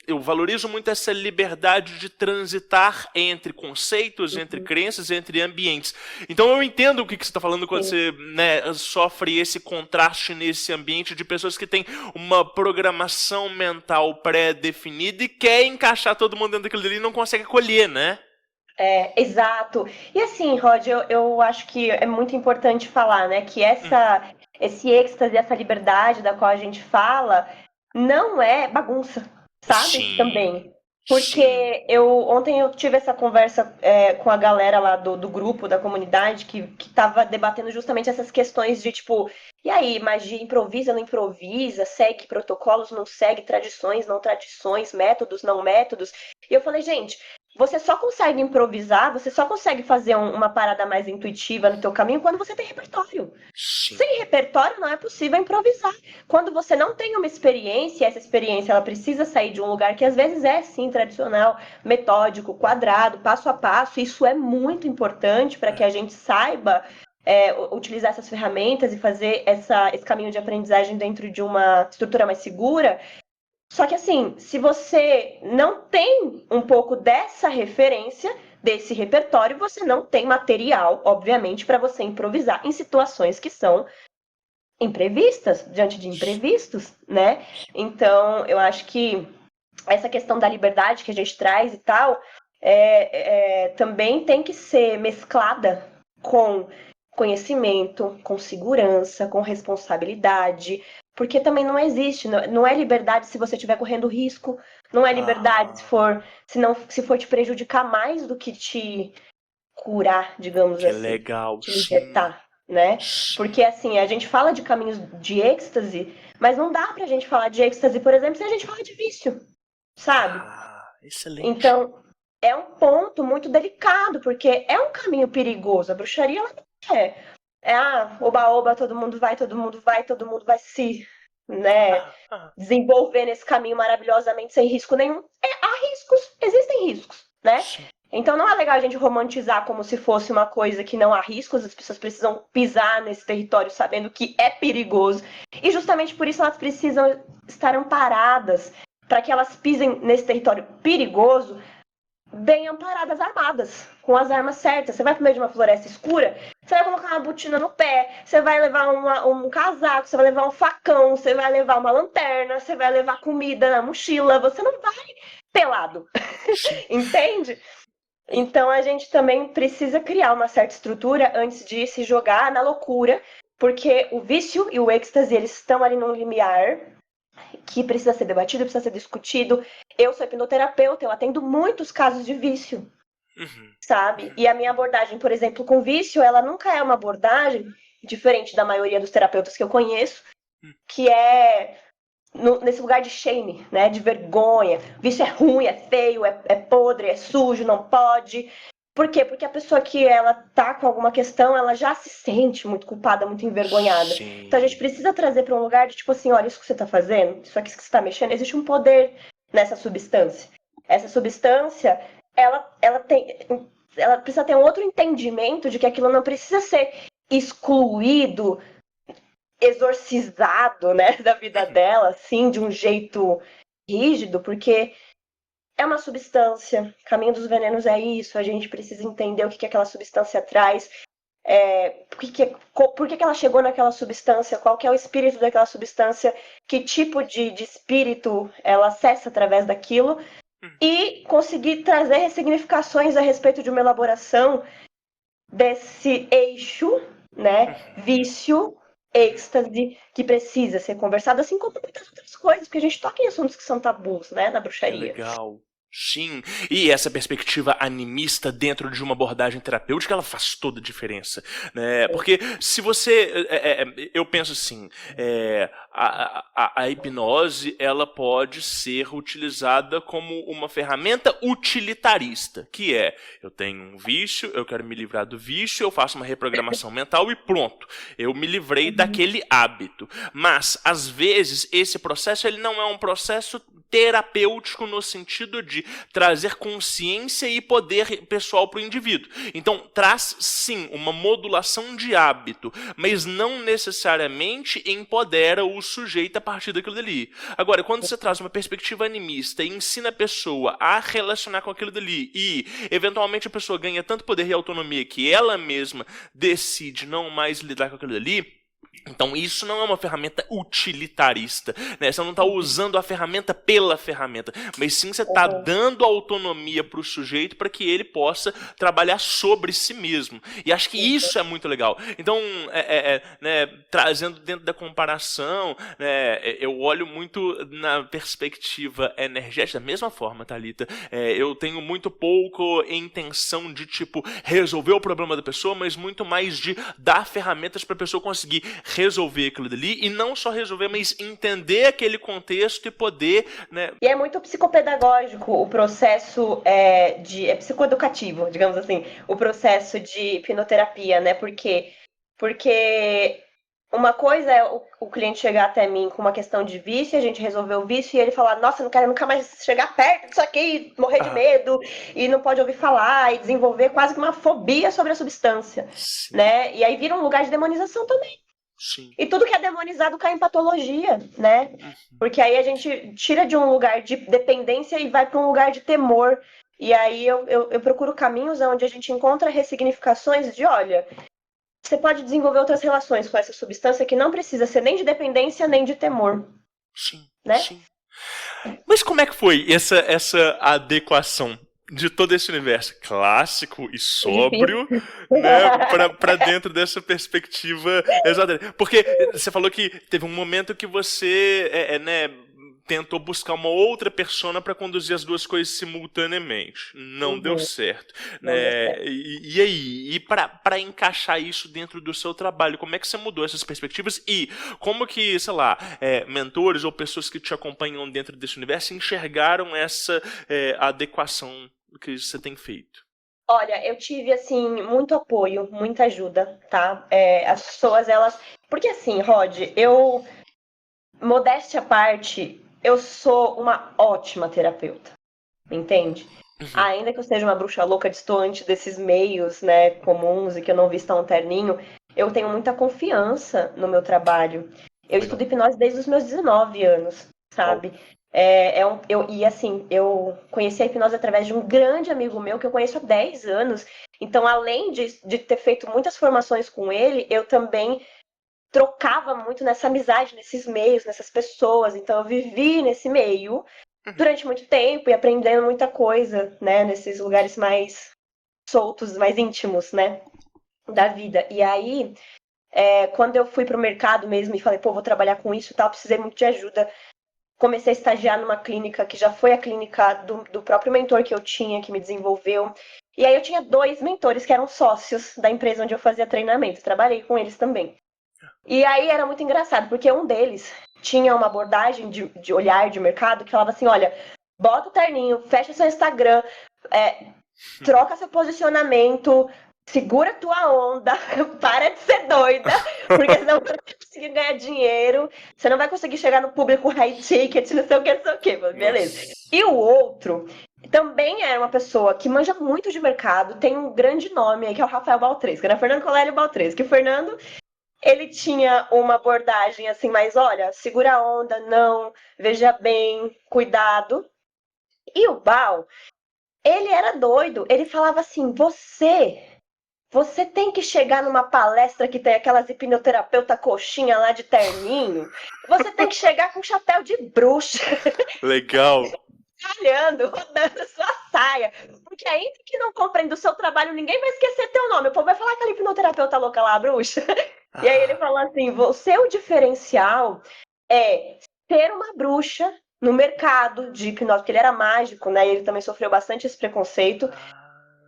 eu valorizo muito essa liberdade de transitar entre conceitos, entre crenças, entre ambientes. Então eu entendo o que você está falando quando você, né, sofre esse contraste nesse ambiente de pessoas que têm uma programação mental pré-definida e quer encaixar todo mundo dentro daquilo ali e não consegue acolher, né? Exato. E assim, Rod, eu acho que é muito importante falar, né, que esse êxtase, essa liberdade da qual a gente fala, não é bagunça, sabe? Sim. Também. Porque ontem eu tive essa conversa com a galera lá do grupo, da comunidade, que tava debatendo justamente essas questões de tipo, e aí, magia improvisa, não improvisa, segue protocolos, não segue, tradições, não tradições, métodos, não métodos. E eu falei, gente, você só consegue improvisar, você só consegue fazer uma parada mais intuitiva no teu caminho quando você tem repertório. Sim. Sem repertório não é possível improvisar. Quando você não tem uma experiência, essa experiência ela precisa sair de um lugar que às vezes é sim tradicional, metódico, quadrado, passo a passo. Isso é muito importante para que a gente saiba utilizar essas ferramentas e fazer esse caminho de aprendizagem dentro de uma estrutura mais segura. Só que assim, se você não tem um pouco dessa referência, desse repertório, você não tem material, obviamente, para você improvisar em situações que são imprevistas, diante de imprevistos, né? Então, eu acho que essa questão da liberdade que a gente traz e tal, também tem que ser mesclada com conhecimento, com segurança, com responsabilidade, porque também não existe, não é liberdade se você estiver correndo risco, não é liberdade se for te prejudicar mais do que te curar, digamos Que assim. legal, te libertar, né? Porque assim, a gente fala de caminhos de êxtase, mas não dá pra gente falar de êxtase, por exemplo, se a gente fala de vício, sabe? Excelente. Então, é um ponto muito delicado, porque é um caminho perigoso. A bruxaria, ela não oba-oba, todo mundo vai se, né, desenvolver nesse caminho maravilhosamente sem risco nenhum. Há riscos, existem riscos, né? Sim. Então não é legal a gente romantizar como se fosse uma coisa que não há riscos, as pessoas precisam pisar nesse território sabendo que é perigoso. E justamente por isso elas precisam estar amparadas, para que elas pisem nesse território perigoso, bem amparadas, armadas, com as armas certas. Você vai pro meio de uma floresta escura, você vai colocar uma botina no pé, você vai levar um casaco, você vai levar um facão, você vai levar uma lanterna, você vai levar comida na mochila, você não vai pelado, entende? Então a gente também precisa criar uma certa estrutura antes de se jogar na loucura, porque o vício e o êxtase, eles estão ali num limiar que precisa ser debatido, precisa ser discutido. Eu sou hipnoterapeuta, eu atendo muitos casos de vício, sabe? E a minha abordagem, por exemplo, com vício, ela nunca é uma abordagem diferente da maioria dos terapeutas que eu conheço, que é nesse lugar de shame, né? De vergonha. Vício é ruim, é feio, é podre, é sujo, não pode. Por quê? Porque a pessoa que ela tá com alguma questão, ela já se sente muito culpada, muito envergonhada. Sim. Então a gente precisa trazer para um lugar de tipo assim, olha, isso que você tá fazendo, isso aqui que você tá mexendo, existe um poder nessa substância. Essa substância, ela precisa ter um outro entendimento de que aquilo não precisa ser excluído, exorcizado, né, da vida dela, assim, de um jeito rígido, porque é uma substância, caminho dos venenos é isso, a gente precisa entender o que aquela substância traz, por que ela chegou naquela substância, qual que é o espírito daquela substância, que tipo de espírito ela acessa através daquilo, e conseguir trazer ressignificações a respeito de uma elaboração desse eixo, né, vício, êxtase, que precisa ser conversado, assim como muitas outras coisas, porque a gente toca em assuntos que são tabus, né, na bruxaria. Legal. Sim, e essa perspectiva animista dentro de uma abordagem terapêutica, ela faz toda a diferença, né? Porque se você, eu penso assim, a hipnose, ela pode ser utilizada como uma ferramenta utilitarista, que é, eu tenho um vício, eu quero me livrar do vício, eu faço uma reprogramação mental e pronto, eu me livrei daquele hábito. Mas, às vezes, esse processo, ele não é um processo terapêutico no sentido de de trazer consciência e poder pessoal para o indivíduo. Então, traz, sim, uma modulação de hábito, mas não necessariamente empodera o sujeito a partir daquilo dali. Agora, quando você traz uma perspectiva animista e ensina a pessoa a relacionar com aquilo dali e, eventualmente, a pessoa ganha tanto poder e autonomia que ela mesma decide não mais lidar com aquilo dali, então isso não é uma ferramenta utilitarista, né? Você não está usando a ferramenta pela ferramenta, mas sim você está dando autonomia para o sujeito para que ele possa trabalhar sobre si mesmo. E acho que isso é muito legal. Então, né, trazendo dentro da comparação, né, eu olho muito na perspectiva energética, da mesma forma, Thalita. Eu tenho muito pouco intenção de, tipo, resolver o problema da pessoa, mas muito mais de dar ferramentas para a pessoa conseguir resolver aquilo dali, e não só resolver, mas entender aquele contexto e poder, né? E é muito psicopedagógico o processo psicoeducativo, digamos assim, o processo de hipnoterapia, né? Porque uma coisa é o cliente chegar até mim com uma questão de vício, a gente resolver o vício, e ele falar, nossa, não quero nunca mais chegar perto disso aqui, morrer de medo, e não pode ouvir falar, e desenvolver quase que uma fobia sobre a substância, né? E aí vira um lugar de demonização também. Sim. E tudo que é demonizado cai em patologia, né? Porque aí a gente tira de um lugar de dependência e vai para um lugar de temor. E aí eu procuro caminhos onde a gente encontra ressignificações de, olha, você pode desenvolver outras relações com essa substância que não precisa ser nem de dependência, nem de temor. Sim, né? Sim. Mas como é que foi essa adequação de todo esse universo clássico e sóbrio, né, para dentro dessa perspectiva exata? Porque você falou que teve um momento que você né, tentou buscar uma outra persona para conduzir as duas coisas simultaneamente. Não deu certo. Não deu certo. E aí? E para encaixar isso dentro do seu trabalho, como é que você mudou essas perspectivas? E como que, sei lá, mentores ou pessoas que te acompanham dentro desse universo enxergaram essa adequação que você tem feito? Olha, eu tive, assim, muito apoio, muita ajuda, tá? As pessoas, elas... Porque, assim, Rod, modéstia à parte, eu sou uma ótima terapeuta, entende? Ainda que eu seja uma bruxa louca distante desses meios, né, comuns e que eu não vista um terninho, eu tenho muita confiança no meu trabalho. Eu estudo hipnose desde os meus 19 anos, sabe? E assim, eu conheci a hipnose através de um grande amigo meu que eu conheço há 10 anos. Então, além de ter feito muitas formações com ele, eu também trocava muito nessa amizade, nesses meios, nessas pessoas. Então, eu vivi nesse meio durante muito tempo e aprendendo muita coisa, né? Nesses lugares mais soltos, mais íntimos, né? Da vida. E aí, quando eu fui pro mercado mesmo e falei, pô, vou trabalhar com isso e tal, precisei muito de ajuda. Comecei a estagiar numa clínica que já foi a clínica do próprio mentor que eu tinha, que me desenvolveu. E aí eu tinha 2 mentores que eram sócios da empresa onde eu fazia treinamento. Trabalhei com eles também. E aí era muito engraçado, porque um deles tinha uma abordagem de olhar de mercado que falava assim, olha, bota o terninho, fecha seu Instagram, troca seu posicionamento, segura tua onda, para de ser doida, porque senão você não vai conseguir ganhar dinheiro, você não vai conseguir chegar no público high ticket, não sei o que, beleza. E o outro também era uma pessoa que manja muito de mercado, tem um grande nome aí, que é o Rafael Baltres, que era Fernando Colélio Baltres, que o Fernando, ele tinha uma abordagem assim, mas olha, segura a onda, não, veja bem, cuidado. E o Bal, ele era doido, ele falava assim, você tem que chegar numa palestra que tem aquelas hipnoterapeuta coxinha lá de terninho. Você tem que chegar com chapéu de bruxa. Legal. Olhando, rodando sua saia. Porque ainda que não compreenda o seu trabalho, ninguém vai esquecer teu nome. O povo vai falar aquela hipnoterapeuta louca lá, a bruxa. E aí ele falou assim, o seu diferencial é ser uma bruxa no mercado de hipnose, porque ele era mágico, né? E ele também sofreu bastante esse preconceito.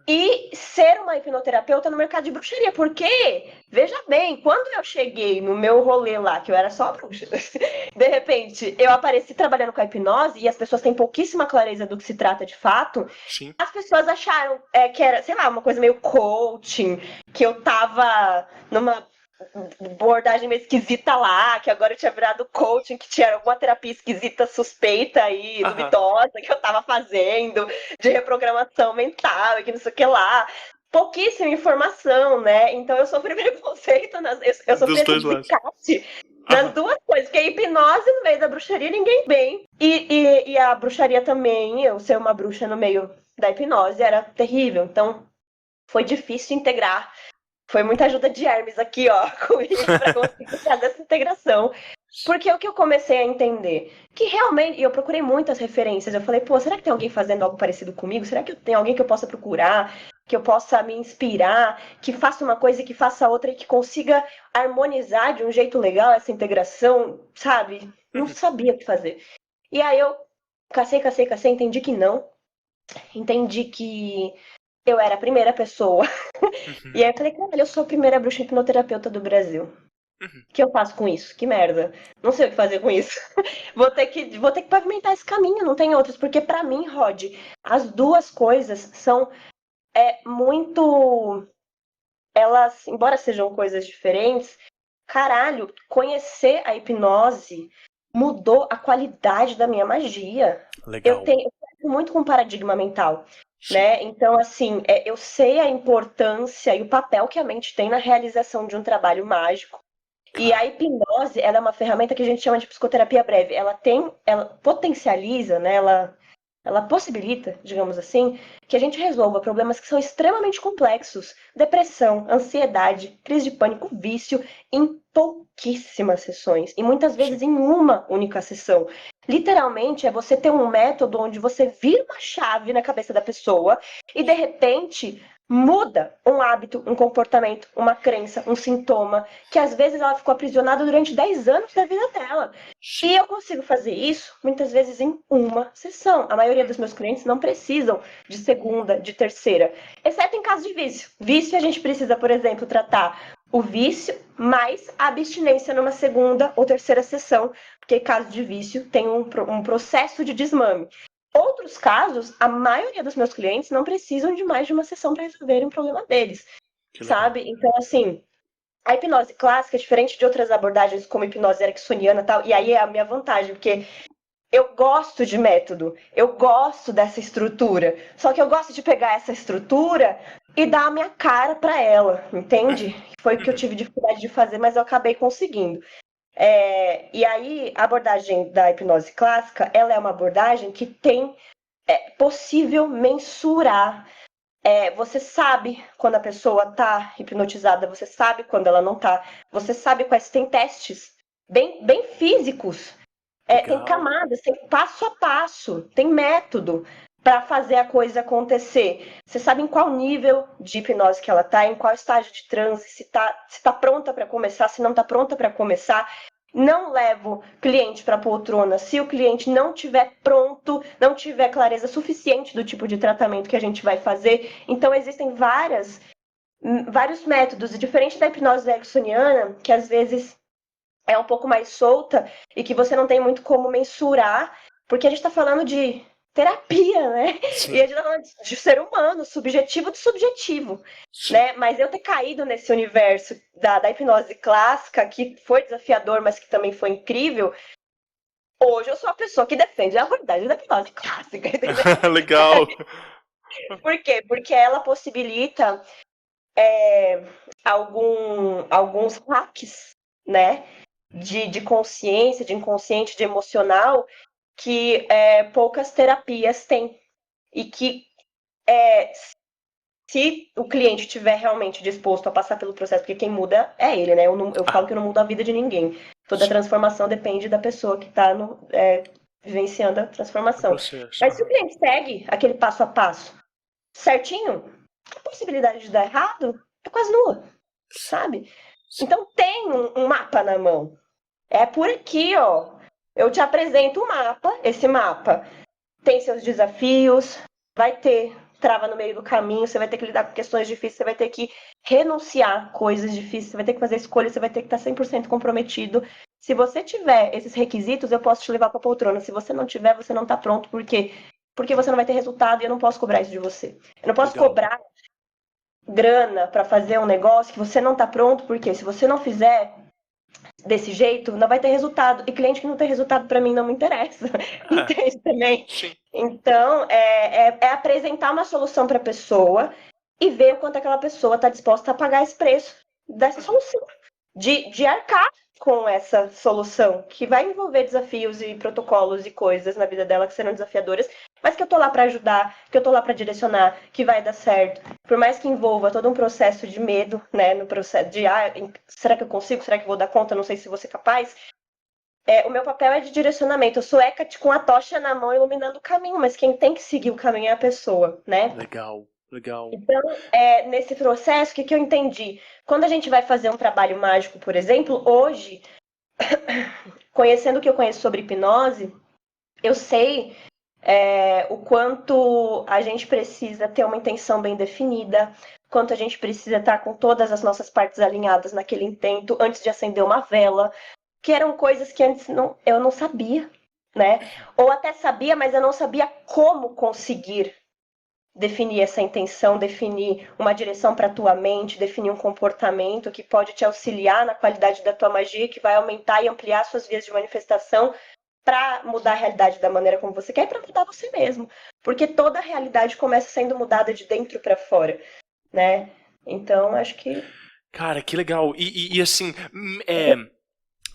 E ser uma hipnoterapeuta no mercado de bruxaria, porque, veja bem, quando eu cheguei no meu rolê lá, que eu era só bruxa, de repente eu apareci trabalhando com a hipnose e as pessoas têm pouquíssima clareza do que se trata de fato. Sim. As pessoas acharam que era, sei lá, uma coisa meio coaching, que eu tava abordagem meio esquisita lá, que agora eu tinha virado coaching, que tinha alguma terapia esquisita, suspeita e duvidosa que eu tava fazendo, de reprogramação mental e que não sei o que lá. Pouquíssima informação, né? Então eu sofri preconceito, eu sofri esse descarte nas duas coisas, porque a hipnose no meio da bruxaria ninguém vem. E a bruxaria também, eu ser uma bruxa no meio da hipnose era terrível. Então foi difícil integrar. Foi muita ajuda de Hermes aqui, ó, comigo, pra conseguir fazer essa integração. Porque o que eu comecei a entender, que realmente, e eu procurei muitas referências, eu falei, pô, será que tem alguém fazendo algo parecido comigo? Será que tem alguém que eu possa procurar, que eu possa me inspirar, que faça uma coisa e que faça outra e que consiga harmonizar de um jeito legal essa integração, sabe? Não sabia o que fazer. E aí eu cacei, entendi que não. Entendi que eu era a primeira pessoa. E aí eu falei, cara, eu sou a primeira bruxa hipnoterapeuta do Brasil. O que eu faço com isso? Que merda. Não sei o que fazer com isso. Vou ter que pavimentar esse caminho, não tem outros. Porque pra mim, Rod, as duas coisas são muito... Elas, embora sejam coisas diferentes, caralho, conhecer a hipnose mudou a qualidade da minha magia. Legal. Eu tenho muito com paradigma mental. Né? Então, assim, eu sei a importância e o papel que a mente tem na realização de um trabalho mágico. E a hipnose, ela é uma ferramenta que a gente chama de psicoterapia breve. Ela potencializa, né? Ela possibilita, digamos assim, que a gente resolva problemas que são extremamente complexos. Depressão, ansiedade, crise de pânico, vício, em pouquíssimas sessões. E muitas vezes em uma única sessão. Literalmente, é você ter um método onde você vira uma chave na cabeça da pessoa e, de repente, muda um hábito, um comportamento, uma crença, um sintoma, que às vezes ela ficou aprisionada durante 10 anos da vida dela. E eu consigo fazer isso, muitas vezes, em uma sessão. A maioria dos meus clientes não precisam de segunda, de terceira, exceto em caso de vício. Vício, a gente precisa, por exemplo, tratar o vício mais a abstinência numa segunda ou terceira sessão, porque caso de vício tem um processo de desmame. Outros casos, a maioria dos meus clientes não precisam de mais de uma sessão para resolverem o problema deles, sabe? Então, assim, a hipnose clássica, diferente de outras abordagens como hipnose ericksoniana e tal, e aí é a minha vantagem, porque eu gosto de método, eu gosto dessa estrutura, só que eu gosto de pegar essa estrutura e dar a minha cara para ela, entende? Foi o que eu tive dificuldade de fazer, mas eu acabei conseguindo. E aí, a abordagem da hipnose clássica, ela é uma abordagem que tem possível mensurar. Você sabe quando a pessoa está hipnotizada, você sabe quando ela não está, você sabe quais tem testes bem físicos, tem camadas, tem passo a passo, tem método para fazer a coisa acontecer. Você sabe em qual nível de hipnose que ela está, em qual estágio de transe, se tá pronta para começar, se não está pronta para começar. Não levo cliente para poltrona se o cliente não tiver pronto, não tiver clareza suficiente do tipo de tratamento que a gente vai fazer. Então, existem vários métodos, e diferente da hipnose ericksoniana, que às vezes é um pouco mais solta e que você não tem muito como mensurar, porque a gente está falando de terapia, né? Sim. E a gente tá falando de ser humano, subjetivo do subjetivo, né? Mas eu ter caído nesse universo da hipnose clássica, que foi desafiador, mas que também foi incrível, hoje eu sou a pessoa que defende a abordagem da hipnose clássica, entendeu? Legal! Por quê? Porque ela possibilita alguns hacks, né? De consciência, de inconsciente, de emocional, que poucas terapias têm. E que se o cliente estiver realmente disposto a passar pelo processo, porque quem muda é ele, né? Eu falo que eu não mudo a vida de ninguém. Toda transformação depende da pessoa que está vivenciando a transformação. Mas se o cliente segue aquele passo a passo certinho, a possibilidade de dar errado é quase nula, sabe? Então tem um mapa na mão. É por aqui, ó. Eu te apresento o mapa. Esse mapa tem seus desafios, vai ter trava no meio do caminho, você vai ter que lidar com questões difíceis, você vai ter que renunciar a coisas difíceis, você vai ter que fazer escolhas, você vai ter que estar 100% comprometido. Se você tiver esses requisitos, eu posso te levar para a poltrona. Se você não tiver, você não está pronto. Por quê? Porque você não vai ter resultado e eu não posso cobrar isso de você. Eu não posso cobrar grana para fazer um negócio que você não tá pronto, porque se você não fizer desse jeito, não vai ter resultado. E cliente que não tem resultado, para mim, não me interessa. Entende também? Sim. Então, é apresentar uma solução para a pessoa e ver o quanto aquela pessoa está disposta a pagar esse preço dessa solução. De arcar com essa solução, que vai envolver desafios e protocolos e coisas na vida dela que serão desafiadoras, mas que eu tô lá para ajudar, que eu tô lá para direcionar, que vai dar certo. Por mais que envolva todo um processo de medo, né, no processo de será que eu consigo? Será que eu vou dar conta? Não sei se vou ser capaz. O meu papel é de direcionamento. Eu sou Hecate com a tocha na mão iluminando o caminho, mas quem tem que seguir o caminho é a pessoa, né? Legal. Então, nesse processo, o que eu entendi? Quando a gente vai fazer um trabalho mágico, por exemplo, hoje, conhecendo o que eu conheço sobre hipnose, eu sei o quanto a gente precisa ter uma intenção bem definida, quanto a gente precisa estar com todas as nossas partes alinhadas naquele intento antes de acender uma vela, que eram coisas que antes eu não sabia, né? Ou até sabia, mas eu não sabia como conseguir definir essa intenção, definir uma direção para a tua mente, definir um comportamento que pode te auxiliar na qualidade da tua magia, que vai aumentar e ampliar suas vias de manifestação para mudar a realidade da maneira como você quer e para mudar você mesmo. Porque toda a realidade começa sendo mudada de dentro para fora, né? Então, acho que... Cara, que legal. E assim,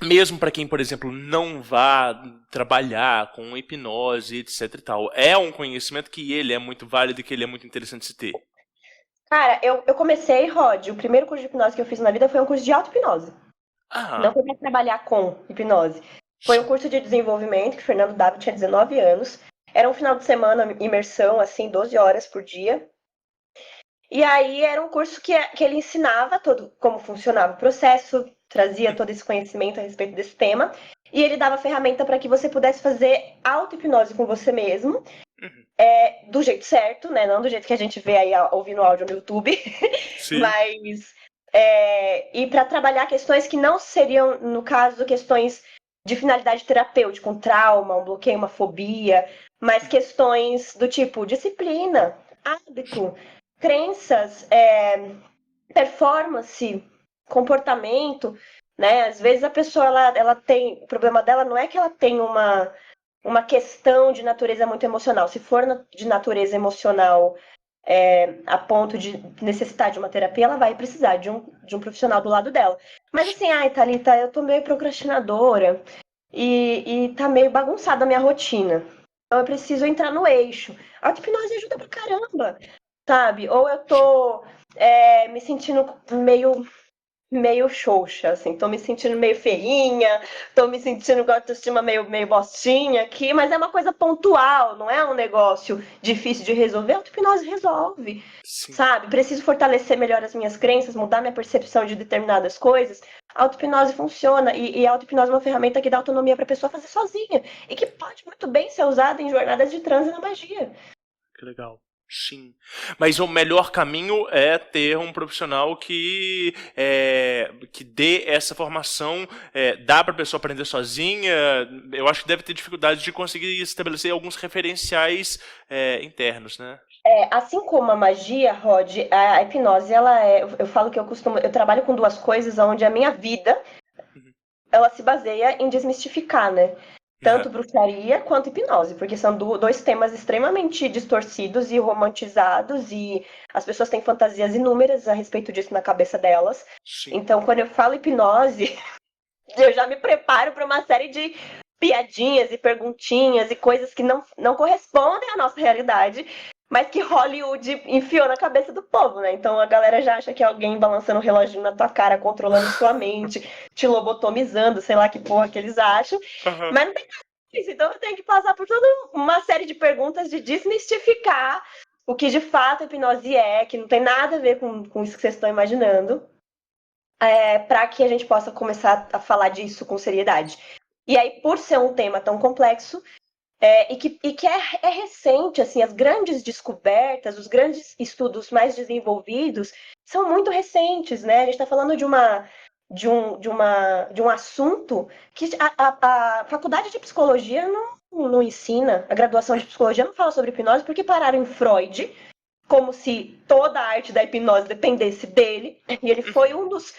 mesmo para quem, por exemplo, não vá trabalhar com hipnose, etc e tal, é um conhecimento que ele é muito válido e que ele é muito interessante se ter. Cara, eu comecei, Rod, o primeiro curso de hipnose que eu fiz na vida foi um curso de auto-hipnose. Não foi para trabalhar com hipnose. Foi um curso de desenvolvimento que o Fernando Dávila tinha 19 anos. Era um final de semana, imersão, assim, 12 horas por dia. E aí era um curso que ele ensinava como funcionava o processo, trazia todo esse conhecimento a respeito desse tema, e ele dava ferramenta para que você pudesse fazer auto-hipnose com você mesmo, do jeito certo, né? Não do jeito que a gente vê aí ouvindo áudio no YouTube, mas e para trabalhar questões que não seriam, no caso, questões de finalidade terapêutica, um trauma, um bloqueio, uma fobia, mas questões do tipo disciplina, hábito, crenças, performance, comportamento, né? Às vezes a pessoa ela tem, o problema dela não é que ela tem uma questão de natureza muito emocional. Se for de natureza emocional a ponto de necessitar de uma terapia, ela vai precisar de um profissional do lado dela. Mas assim, Thalita, eu tô meio procrastinadora e tá meio bagunçada a minha rotina. Então eu preciso entrar no eixo. A auto-hipnose ajuda pra caramba, sabe? Ou eu tô me sentindo meio xoxa, assim, tô me sentindo meio feinha, tô me sentindo com a autoestima meio bostinha aqui, mas é uma coisa pontual, não é um negócio difícil de resolver. A auto-hipnose resolve, sabe? Preciso fortalecer melhor as minhas crenças, mudar minha percepção de determinadas coisas. A auto-hipnose funciona, e a auto-hipnose é uma ferramenta que dá autonomia pra pessoa fazer sozinha, e que pode muito bem ser usada em jornadas de transe na magia. Que legal. Sim. Mas o melhor caminho é ter um profissional que dê essa formação. Dá para a pessoa aprender sozinha. Eu acho que deve ter dificuldade de conseguir estabelecer alguns referenciais internos, né? Assim como a magia, Rod, a hipnose, eu falo que eu trabalho com duas coisas onde a minha vida ela se baseia em desmistificar, né? Tanto bruxaria quanto hipnose, porque são dois temas extremamente distorcidos e romantizados, e as pessoas têm fantasias inúmeras a respeito disso na cabeça delas. Sim. Então, quando eu falo hipnose, eu já me preparo para uma série de piadinhas e perguntinhas e coisas que não correspondem à nossa realidade, mas que Hollywood enfiou na cabeça do povo, né? Então a galera já acha que é alguém balançando o reloginho na tua cara, controlando sua mente, te lobotomizando, sei lá que porra que eles acham. Mas não tem nada disso. Então eu tenho que passar por toda uma série de perguntas de desmistificar o que de fato a hipnose que não tem nada a ver com isso que vocês estão imaginando, para que a gente possa começar a falar disso com seriedade. E aí, por ser um tema tão complexo, e que é recente, assim, as grandes descobertas, os grandes estudos mais desenvolvidos são muito recentes, né? A gente está falando de um assunto que a faculdade de psicologia não ensina, a graduação de psicologia não fala sobre hipnose porque pararam em Freud, como se toda a arte da hipnose dependesse dele. E ele foi um dos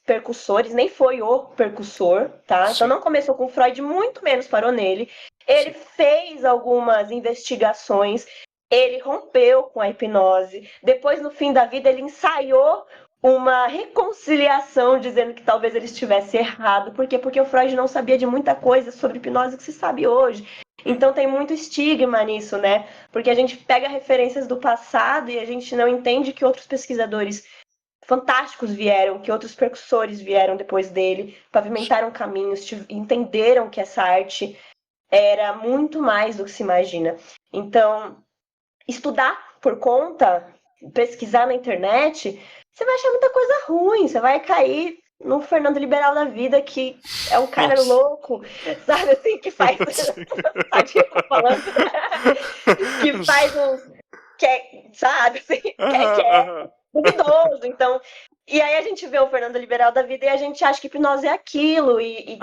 percussores, nem foi o percussor, tá? Então não começou com Freud, muito menos parou nele. Ele fez algumas investigações, ele rompeu com a hipnose. Depois, no fim da vida, ele ensaiou uma reconciliação, dizendo que talvez ele estivesse errado. Por quê? Porque o Freud não sabia de muita coisa sobre hipnose que se sabe hoje. Então tem muito estigma nisso, né? Porque a gente pega referências do passado e a gente não entende que outros pesquisadores fantásticos vieram, que outros percussores vieram depois dele, pavimentaram caminhos, entenderam que essa arte era muito mais do que se imagina. Então, estudar por conta, pesquisar na internet, você vai achar muita coisa ruim, você vai cair no Fernando Liberal da vida, que é um cara louco, sabe, assim, que faz... sabe o que eu tô falando? Que faz uns... sabe, assim, que é duvidoso. Então, e aí a gente vê o Fernando Liberal da vida e a gente acha que hipnose é aquilo, e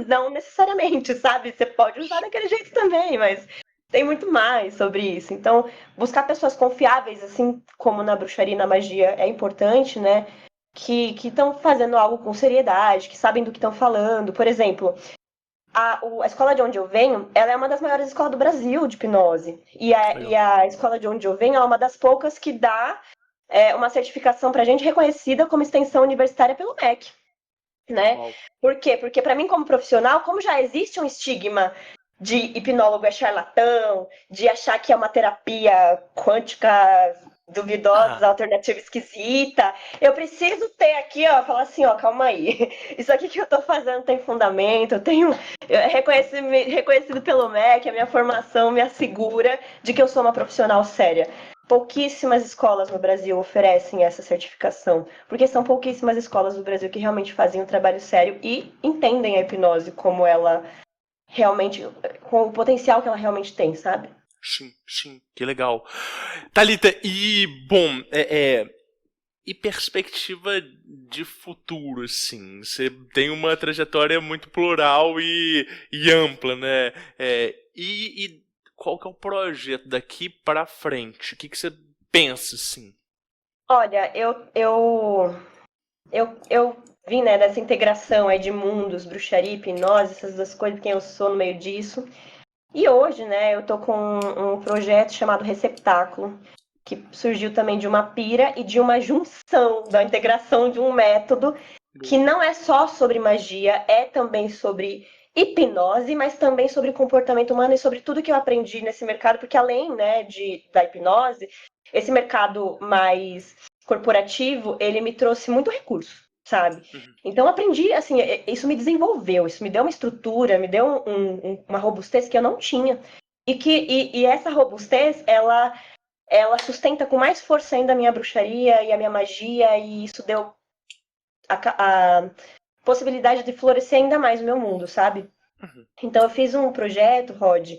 não necessariamente, sabe? Você pode usar daquele jeito também, mas tem muito mais sobre isso. Então, buscar pessoas confiáveis, assim como na bruxaria e na magia, é importante, né? Que estão fazendo algo com seriedade, que sabem do que estão falando. Por exemplo, a escola de onde eu venho, ela é uma das maiores escolas do Brasil de hipnose. E a escola de onde eu venho é uma das poucas que dá uma certificação pra gente reconhecida como extensão universitária pelo MEC. Né? Por quê? Porque para mim, como profissional, como já existe um estigma de hipnólogo é charlatão, de achar que é uma terapia quântica duvidosa, alternativa esquisita, eu preciso ter aqui, ó, falar assim, ó, calma aí, isso aqui que eu tô fazendo tem fundamento, é reconhecido pelo MEC, a minha formação me assegura de que eu sou uma profissional séria. Pouquíssimas escolas no Brasil oferecem essa certificação, porque são pouquíssimas escolas no Brasil que realmente fazem um trabalho sério e entendem a hipnose como ela realmente, com o potencial que ela realmente tem, sabe? Sim, que legal. Thalita, e, bom, e perspectiva de futuro, assim? Você tem uma trajetória muito plural e ampla, né? E qual que é o projeto daqui para frente? O que você pensa, assim? Olha, eu vim, né, dessa integração aí de mundos, bruxaria, hipnose, essas duas coisas, quem eu sou no meio disso. E hoje, né, eu tô com um projeto chamado Receptáculo, que surgiu também de uma pira e de uma junção, da integração de um método que não é só sobre magia, é também sobre hipnose, mas também sobre comportamento humano e sobre tudo que eu aprendi nesse mercado, porque além, né, da hipnose, esse mercado mais corporativo, ele me trouxe muito recurso, sabe? Então eu aprendi, assim, isso me desenvolveu, isso me deu uma estrutura, me deu uma robustez que eu não tinha. E essa robustez, ela sustenta com mais força ainda a minha bruxaria e a minha magia, e isso deu a possibilidade de florescer ainda mais o meu mundo, sabe? Então eu fiz um projeto, Rod,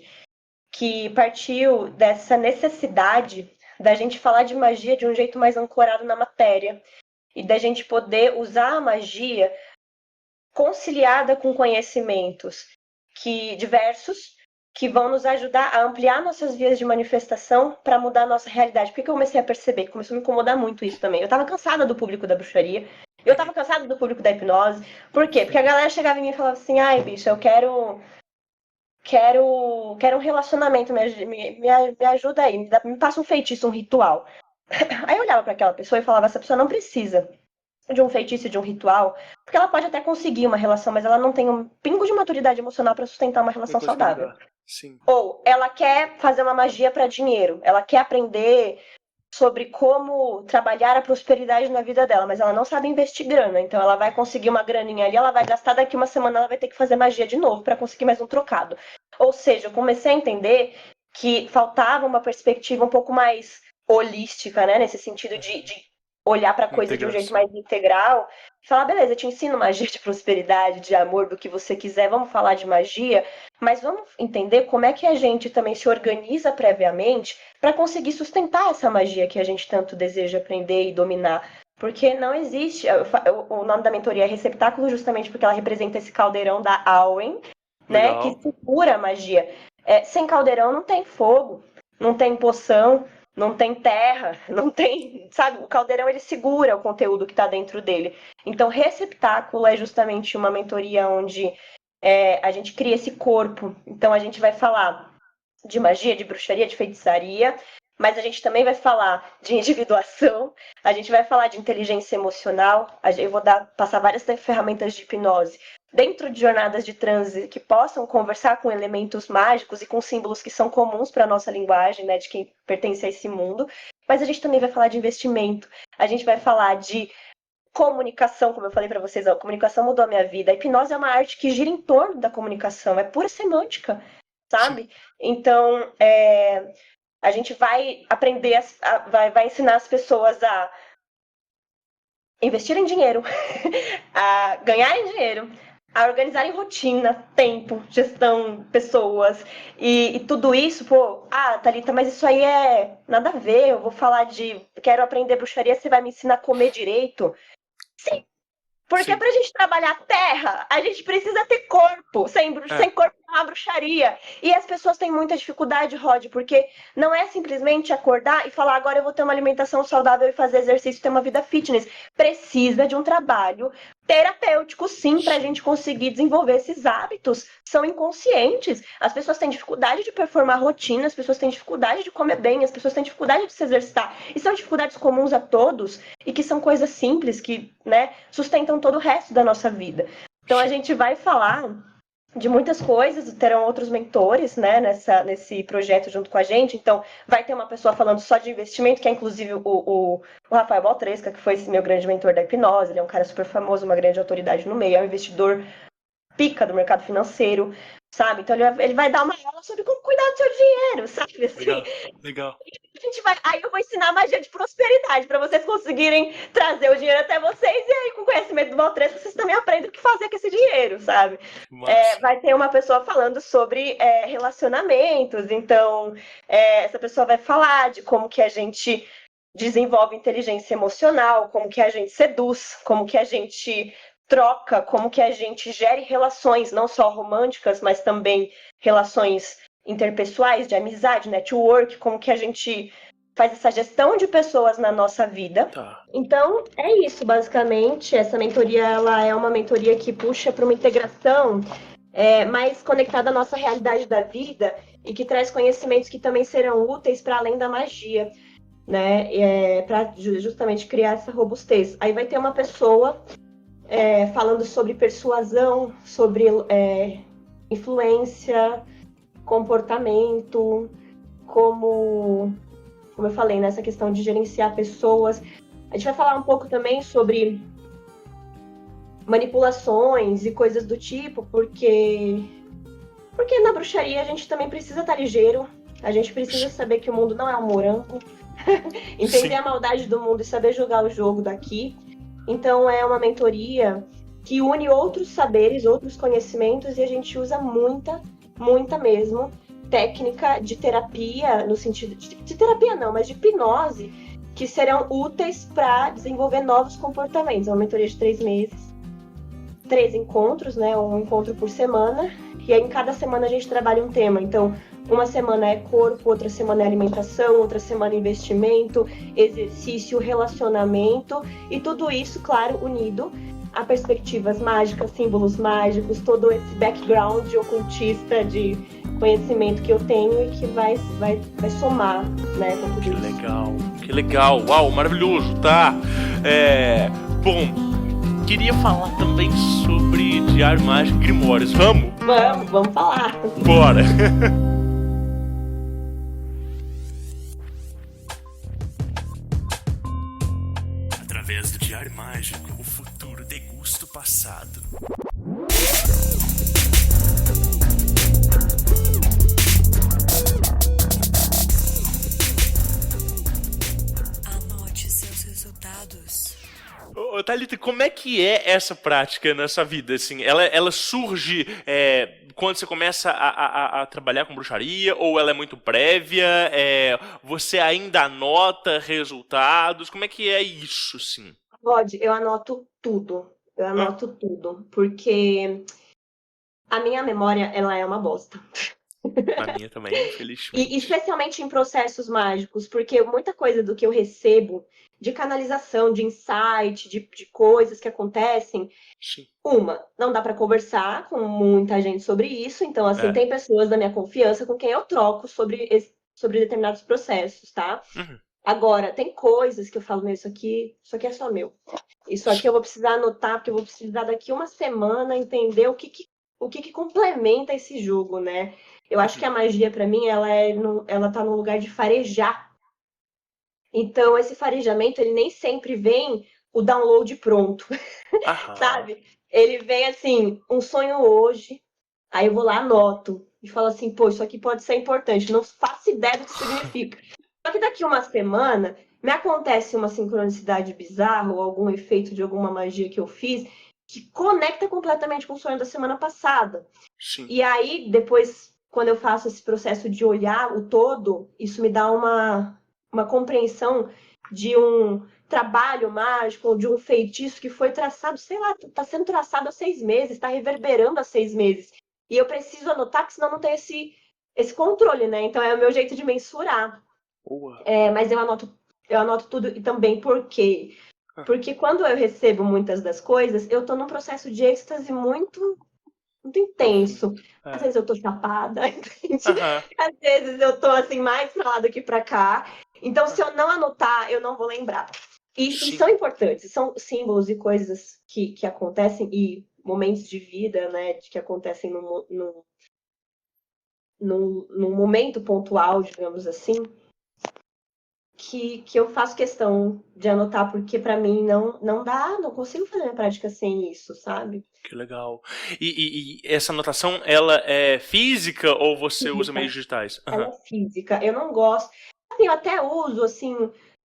que partiu dessa necessidade da gente falar de magia de um jeito mais ancorado na matéria e da gente poder usar a magia conciliada com conhecimentos diversos que vão nos ajudar a ampliar nossas vias de manifestação para mudar a nossa realidade. Porque eu comecei a perceber, começou a me incomodar muito isso também. Eu estava cansada do público da bruxaria, eu estava cansada do público da hipnose. Por quê? Porque a galera chegava em mim e falava assim, ai, bicho, eu quero um relacionamento, me ajuda aí, me passa um feitiço, um ritual. Aí eu olhava para aquela pessoa e falava, essa pessoa não precisa de um feitiço, de um ritual, porque ela pode até conseguir uma relação, mas ela não tem um pingo de maturidade emocional para sustentar uma relação saudável. Sim. Ou ela quer fazer uma magia para dinheiro, ela quer aprender sobre como trabalhar a prosperidade na vida dela, mas ela não sabe investir grana, então ela vai conseguir uma graninha ali, ela vai gastar, daqui uma semana ela vai ter que fazer magia de novo para conseguir mais um trocado. Ou seja, eu comecei a entender que faltava uma perspectiva um pouco mais holística, né, nesse sentido de olhar para a coisa de um jeito mais integral, e falar, beleza, eu te ensino magia de prosperidade, de amor, do que você quiser, vamos falar de magia, mas vamos entender como é que a gente também se organiza previamente para conseguir sustentar essa magia que a gente tanto deseja aprender e dominar. Porque não existe, o nome da mentoria é Receptáculo justamente porque ela representa esse caldeirão da Awen, né, que segura a magia. Sem caldeirão não tem fogo. não tem poção, não tem terra, não tem, sabe? O caldeirão ele segura o conteúdo que está dentro dele. Então, receptáculo é justamente uma mentoria onde a gente cria esse corpo. Então, a gente vai falar de magia, de bruxaria, de feitiçaria, mas a gente também vai falar de individuação, a gente vai falar de inteligência emocional, eu vou passar várias ferramentas de hipnose dentro de jornadas de transe que possam conversar com elementos mágicos e com símbolos que são comuns para a nossa linguagem, né, de quem pertence a esse mundo, mas a gente também vai falar de investimento, a gente vai falar de comunicação, como eu falei para vocês, a comunicação mudou a minha vida, a hipnose é uma arte que gira em torno da comunicação, é pura semântica, sabe? Então, a gente vai aprender, vai ensinar as pessoas a investirem dinheiro, a ganharem dinheiro, a organizarem rotina, tempo, gestão, pessoas, e tudo isso, Thalita, mas isso aí é nada a ver, eu vou falar quero aprender bruxaria, você vai me ensinar a comer direito? Sim. Porque pra gente trabalhar a terra, a gente precisa ter corpo. Sem corpo não há bruxaria. E as pessoas têm muita dificuldade, Rod, porque não é simplesmente acordar e falar agora eu vou ter uma alimentação saudável e fazer exercício e ter uma vida fitness. Precisa de um trabalho terapêutico, sim, pra gente conseguir desenvolver esses hábitos. São inconscientes. As pessoas têm dificuldade de performar rotina, as pessoas têm dificuldade de comer bem, as pessoas têm dificuldade de se exercitar. E são dificuldades comuns a todos e que são coisas simples que, né, sustentam todo o resto da nossa vida. Então a gente vai falar de muitas coisas, terão outros mentores, né, nesse projeto junto com a gente. Então vai ter uma pessoa falando só de investimento, que é inclusive o Rafael Baltresca, que foi esse meu grande mentor da hipnose. Ele é um cara super famoso, uma grande autoridade no meio, é um investidor pica do mercado financeiro, sabe? Então ele vai dar uma aula sobre como cuidar do seu dinheiro, sabe? Assim, legal. Aí eu vou ensinar magia de prosperidade para vocês conseguirem trazer o dinheiro até vocês, e aí com o conhecimento do Baltresca vocês também aprendem o que fazer com esse dinheiro, sabe? Vai ter uma pessoa falando sobre relacionamentos, então essa pessoa vai falar de como que a gente desenvolve inteligência emocional, como que a gente seduz, como que a gente troca, como que a gente gere relações, não só românticas, mas também relações interpessoais, de amizade, network, como que a gente faz essa gestão de pessoas na nossa vida. Tá. Então, é isso, basicamente. Essa mentoria, ela é uma mentoria que puxa para uma integração mais conectada à nossa realidade da vida e que traz conhecimentos que também serão úteis para além da magia, né? Para justamente criar essa robustez. Aí vai ter uma pessoa falando sobre persuasão, sobre influência, comportamento, como eu falei, nessa questão de gerenciar pessoas. A gente vai falar um pouco também sobre manipulações e coisas do tipo, porque na bruxaria a gente também precisa estar ligeiro, a gente precisa saber que o mundo não é um morango, entender a maldade do mundo e saber jogar o jogo daqui. Então é uma mentoria que une outros saberes, outros conhecimentos, e a gente usa muita mesmo técnica de terapia, no sentido de terapia não, mas de hipnose, que serão úteis para desenvolver novos comportamentos. É uma mentoria de 3 meses, 3 encontros, né? Um encontro por semana, e aí em cada semana a gente trabalha um tema. Então, uma semana é corpo, outra semana é alimentação, outra semana é investimento, exercício, relacionamento, e tudo isso, claro, unido a perspectivas mágicas, símbolos mágicos, todo esse background ocultista de conhecimento que eu tenho e que vai somar, né, com tudo isso. Que legal, uau, maravilhoso, tá? Bom, queria falar também sobre Diário Mágico e Grimórios, vamos? Vamos falar. Bora! Através do Diário Mágico, o futuro degusta o passado. Anote seus resultados. Ô, Thalita, como é que é essa prática na sua vida? Assim, ela surge quando você começa a trabalhar com bruxaria, ou ela é muito prévia? Você ainda anota resultados? Como é que é isso, assim? Rod, eu anoto tudo. Porque a minha memória, ela é uma bosta. Na minha também, E infelizmente. especialmente em processos mágicos, porque muita coisa do que eu recebo de canalização, de insight, de coisas que acontecem, Sim. não dá para conversar com muita gente sobre isso, então, assim, É. tem pessoas da minha confiança com quem eu troco sobre determinados processos, tá? Uhum. Agora, tem coisas que eu falo, meu, isso aqui é só meu. Isso aqui eu vou precisar anotar, porque eu vou precisar daqui uma semana entender o que complementa esse jogo, né? Eu acho que a magia, para mim, ela tá no lugar de farejar. Então, esse farejamento, ele nem sempre vem o download pronto, Aham. sabe? Ele vem assim, um sonho hoje, aí eu vou lá, anoto, e falo assim, pô, isso aqui pode ser importante, não faço ideia do que significa. Só que daqui uma semana, me acontece uma sincronicidade bizarra, ou algum efeito de alguma magia que eu fiz, que conecta completamente com o sonho da semana passada. Sim. E aí, depois, quando eu faço esse processo de olhar o todo, isso me dá uma compreensão de um trabalho mágico, ou de um feitiço que foi traçado, sei lá, está sendo traçado há 6 meses, está reverberando há 6 meses. E eu preciso anotar, porque senão não tem esse controle, né? Então é o meu jeito de mensurar. Boa. Mas eu anoto tudo e também por quê? Porque quando eu recebo muitas das coisas, eu tô num processo de êxtase muito intenso. Às vezes eu tô chapada, entende? Aham. Às vezes eu tô assim, mais pra lá do que pra cá. Então, se eu não anotar, eu não vou lembrar. E Sim. são importantes, são símbolos e coisas que acontecem, e momentos de vida, né, que acontecem num momento pontual, digamos assim, que eu faço questão de anotar, porque pra mim não dá, não consigo fazer minha prática sem isso, sabe? Que legal. E essa anotação, ela é física ou você usa meios digitais? Ela Aham. é física. Eu não gosto. Assim, eu até uso, assim,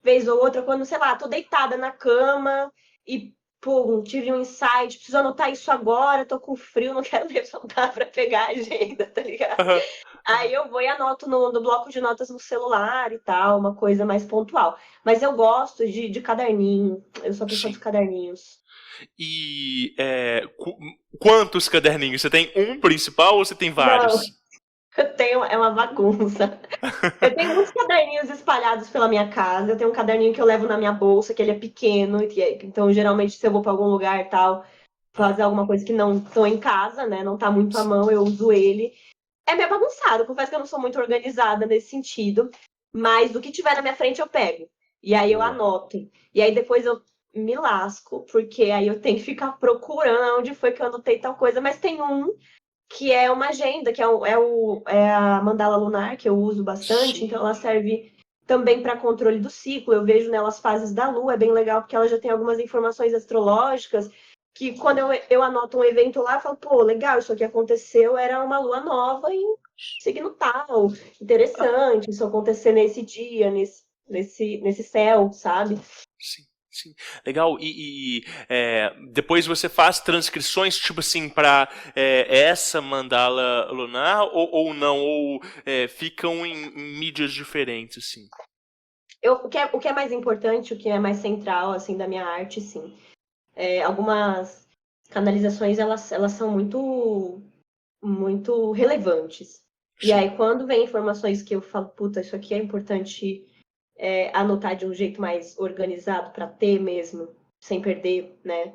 vez ou outra, quando, sei lá, tô deitada na cama e, pum, tive um insight, preciso anotar isso agora, tô com frio, não quero levantar pra pegar a agenda, tá ligado? Aham. Aí eu vou e anoto no bloco de notas no celular e tal, uma coisa mais pontual. Mas eu gosto de caderninho. Eu sou a pessoa Sim. dos caderninhos. E quantos caderninhos? Você tem um principal ou você tem vários? Não, eu tenho, é uma bagunça. Eu tenho muitos caderninhos espalhados pela minha casa. Eu tenho um caderninho que eu levo na minha bolsa, que ele é pequeno. Então, geralmente, se eu vou para algum lugar e tal, fazer alguma coisa que não estou em casa, né? Não tá muito à mão, eu uso ele. É meio bagunçado. Confesso que eu não sou muito organizada nesse sentido. Mas o que tiver na minha frente, eu pego. E aí eu Boa. anoto. E aí depois eu me lasco, porque aí eu tenho que ficar procurando onde foi que eu anotei tal coisa. Mas tem um que é uma agenda, que é a mandala lunar, que eu uso bastante, Sim. então ela serve também para controle do ciclo. Eu vejo nela as fases da lua, é bem legal, porque ela já tem algumas informações astrológicas, que quando eu anoto um evento lá, eu falo, pô, legal, isso aqui aconteceu, era uma lua nova em signo tal, interessante, isso acontecer nesse dia, nesse céu, sabe? Sim. Sim, legal. Depois você faz transcrições, tipo assim, para essa mandala lunar ou não? Ou ficam em mídias diferentes, assim? O que é mais importante, o que é mais central, assim, da minha arte, sim. Algumas canalizações, elas são muito relevantes. E Sim. aí, quando vem informações que eu falo, puta, isso aqui é importante anotar de um jeito mais organizado para ter mesmo, sem perder, né?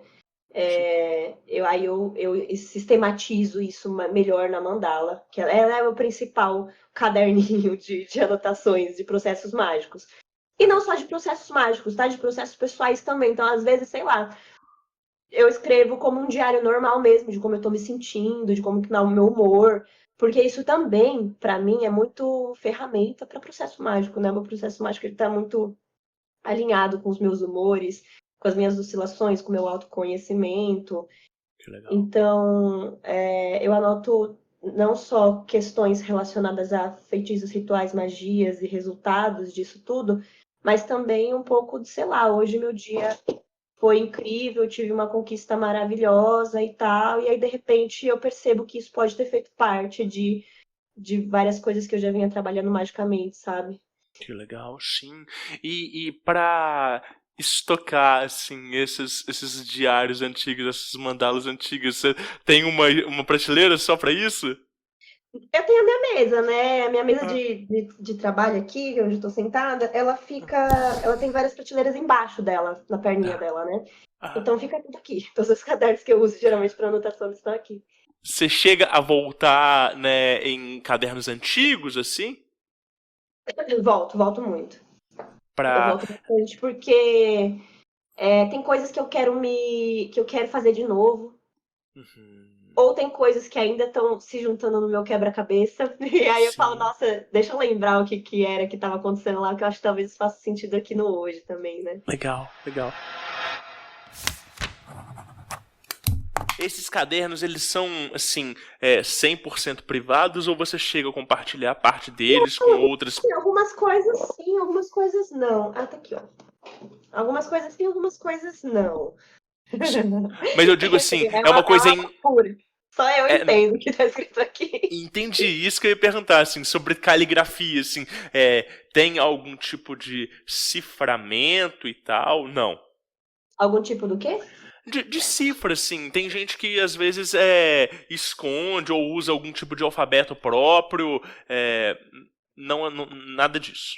Eu sistematizo isso melhor na mandala, que ela é o principal caderninho de anotações de processos mágicos. E não só de processos mágicos, tá? De processos pessoais também. Então, às vezes, sei lá, eu escrevo como um diário normal mesmo, de como eu tô me sentindo, de como que tá o meu humor. Porque isso também, para mim, é muito ferramenta para processo mágico, né? O meu processo mágico ele tá muito alinhado com os meus humores, com as minhas oscilações, com o meu autoconhecimento. Que legal. Então, eu anoto não só questões relacionadas a feitiços, rituais, magias e resultados disso tudo, mas também um pouco de, sei lá, hoje meu dia foi incrível, eu tive uma conquista maravilhosa e tal, e aí de repente eu percebo que isso pode ter feito parte de várias coisas que eu já vinha trabalhando magicamente, sabe? Que legal, sim. E para estocar, assim, esses diários antigos, essas mandalas antigas, você tem uma prateleira só para isso? Eu tenho a minha mesa, né? A minha mesa de trabalho aqui, onde eu tô sentada, ela tem várias prateleiras embaixo dela, na perninha dela, né? Então fica tudo aqui. Todos os cadernos que eu uso geralmente para anotação estão aqui. Você chega a voltar, né, em cadernos antigos, assim? Volto muito. Eu Pra... volto bastante porque tem coisas que eu quero fazer de novo. Ou tem coisas que ainda estão se juntando no meu quebra-cabeça. E aí eu falo, nossa, deixa eu lembrar o que era que estava acontecendo lá, que eu acho que talvez faça sentido aqui no hoje também, né? Legal. Esses cadernos, eles são, assim, 100% privados ou você chega a compartilhar parte deles com outras? Algumas coisas sim, algumas coisas não. Ah, tá aqui, ó. Algumas coisas sim, algumas coisas não. Mas eu digo assim, é uma coisa em... Só eu entendo o que tá escrito aqui. Entendi, isso que eu ia perguntar, assim, sobre caligrafia, assim, tem algum tipo de ciframento e tal? Não. Algum tipo do quê? De cifra, assim. Tem gente que às vezes esconde ou usa algum tipo de alfabeto próprio. Não, nada disso.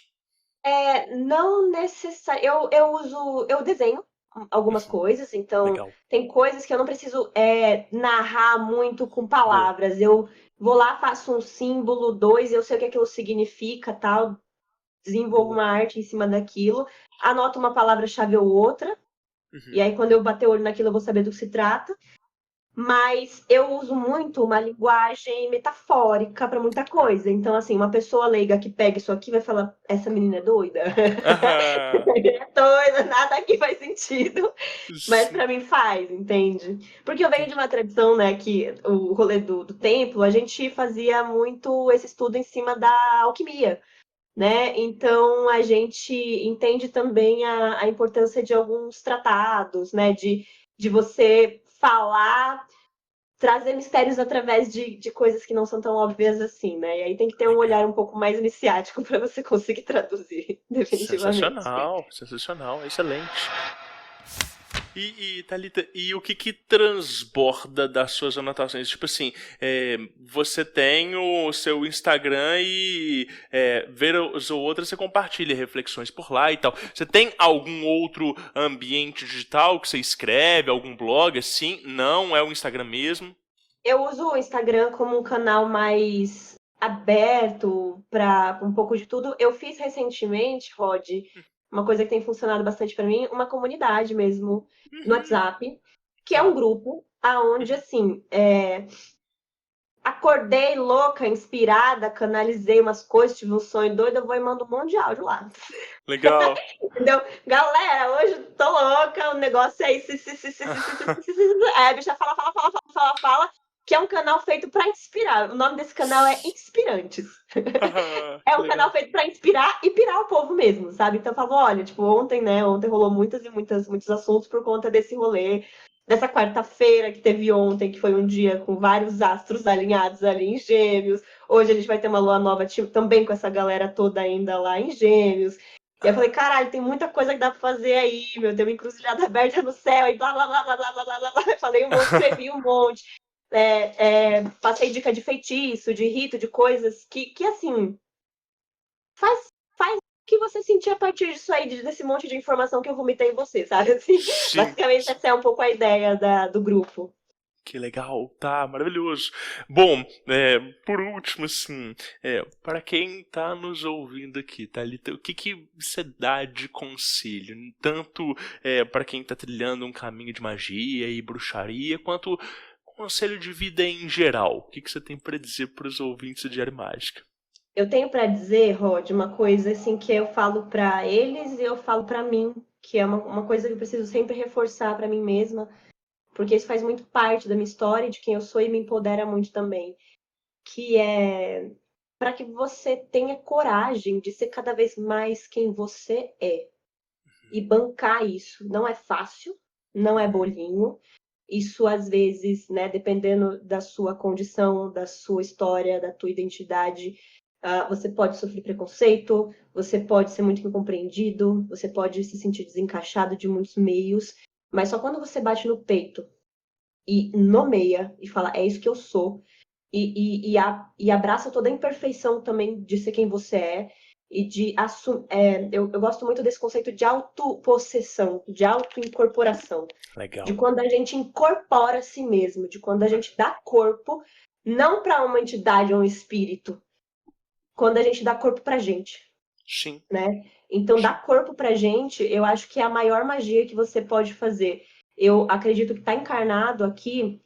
Não necessariamente. Eu desenho algumas coisas, então Legal. tem coisas que eu não preciso narrar muito com palavras. Eu vou lá, faço um símbolo, 2, eu sei o que aquilo significa, tal, desenvolvo uma arte em cima daquilo, anoto uma palavra-chave ou outra. E aí, quando eu bater o olho naquilo, eu vou saber do que se trata. Mas eu uso muito uma linguagem metafórica para muita coisa. Então, assim, uma pessoa leiga que pega isso aqui vai falar: essa menina é doida? É doida, nada aqui faz sentido. Mas para mim faz, entende? Porque eu venho de uma tradição, né, que o rolê do templo, a gente fazia muito esse estudo em cima da alquimia. Né? Então a gente entende também a importância de alguns tratados, né? De você falar, trazer mistérios através de coisas que não são tão óbvias assim, né? E aí tem que ter um olhar um pouco mais iniciático para você conseguir traduzir, definitivamente. Sensacional, excelente. E Thalita, e o que transborda das suas anotações? Tipo assim, você tem o seu Instagram e vez ou outra você compartilha reflexões por lá e tal. Você tem algum outro ambiente digital que você escreve, algum blog assim? Não, é o Instagram mesmo? Eu uso o Instagram como um canal mais aberto para um pouco de tudo. Eu fiz recentemente, Rod, uma coisa que tem funcionado bastante para mim, uma comunidade mesmo no WhatsApp, que é um grupo aonde, assim, acordei louca, inspirada, canalizei umas coisas, tive um sonho doido, eu vou e mando um monte de áudio lá. Legal. Entendeu? Galera, hoje tô louca, o negócio é isso, a bicha fala, que é um canal feito para inspirar. O nome desse canal é Inspirantes. É um canal feito para inspirar e pirar o povo mesmo, sabe? Então eu falo, olha, tipo, ontem rolou muitos assuntos por conta desse rolê, dessa quarta-feira que teve ontem, que foi um dia com vários astros alinhados ali em Gêmeos. Hoje a gente vai ter uma lua nova também com essa galera toda ainda lá em Gêmeos. E eu falei, caralho, tem muita coisa que dá pra fazer aí, meu, tem uma encruzilhada aberta no céu, e blá, blá, blá, blá, blá, blá, blá, blá. Falei um monte, escrevi um monte. Passei dica de feitiço, de rito, de coisas que assim, faz o que você sentir a partir disso aí, desse monte de informação que eu vomitei em você, sabe? Assim, basicamente essa é um pouco a ideia do grupo. Que legal, tá, maravilhoso. Bom, por último, assim, para quem tá nos ouvindo aqui, Thalita, o que você dá de conselho? Tanto para quem tá trilhando um caminho de magia e bruxaria, quanto conselho de vida em geral. O que você tem para dizer para os ouvintes de Diário Mágica? Eu tenho para dizer, Rod, uma coisa assim que eu falo para eles e eu falo para mim, que é uma coisa que eu preciso sempre reforçar para mim mesma, porque isso faz muito parte da minha história, de quem eu sou e me empodera muito também, que é para que você tenha coragem de ser cada vez mais quem você é e bancar isso. Não é fácil, não é bolinho. Isso, às vezes, né, dependendo da sua condição, da sua história, da tua identidade, você pode sofrer preconceito, você pode ser muito incompreendido, você pode se sentir desencaixado de muitos meios, mas só quando você bate no peito e nomeia e fala, é isso que eu sou, e abraça toda a imperfeição também de ser quem você é e de assumir. Eu gosto muito desse conceito de autopossessão, de autoincorporação. Legal. De quando a gente incorpora a si mesmo, de quando a gente dá corpo, não para uma entidade ou um espírito, quando a gente dá corpo pra gente, Sim. né? Então, dar corpo pra gente, eu acho que é a maior magia que você pode fazer. Eu acredito que estar encarnado aqui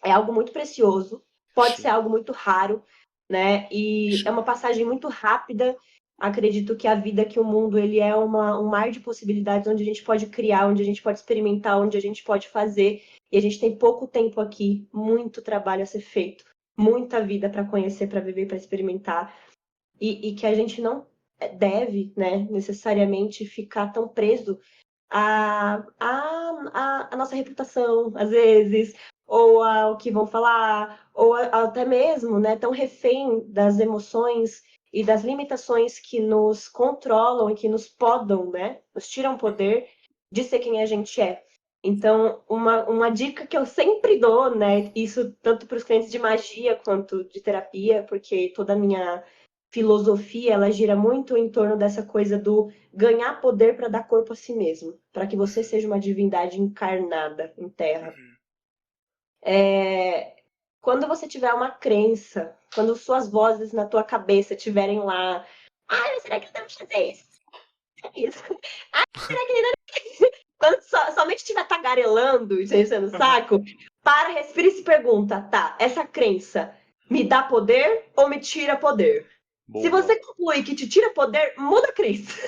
é algo muito precioso, pode ser algo muito raro, né? E é uma passagem muito rápida. Acredito que a vida, que o mundo, ele é um mar de possibilidades onde a gente pode criar, onde a gente pode experimentar, onde a gente pode fazer. E a gente tem pouco tempo aqui, muito trabalho a ser feito, muita vida para conhecer, para viver, para experimentar. E que a gente não deve, né, necessariamente ficar tão preso à nossa reputação, às vezes, ou ao que vão falar, ou até mesmo, né, tão refém das emoções e das limitações que nos controlam e que nos podam, né, nos tiram o poder de ser quem a gente é. Então, uma dica que eu sempre dou, né, isso tanto para os clientes de magia quanto de terapia, porque toda a minha filosofia, ela gira muito em torno dessa coisa do ganhar poder para dar corpo a si mesmo, para que você seja uma divindade encarnada em terra. Quando você tiver uma crença, quando suas vozes na tua cabeça estiverem lá, será que eu devo fazer isso? Será que quando somente estiver tagarelando e enchendo o saco, para, respira e se pergunta, tá, essa crença me dá poder ou me tira poder? Boa. Se você conclui que te tira poder, muda a crença.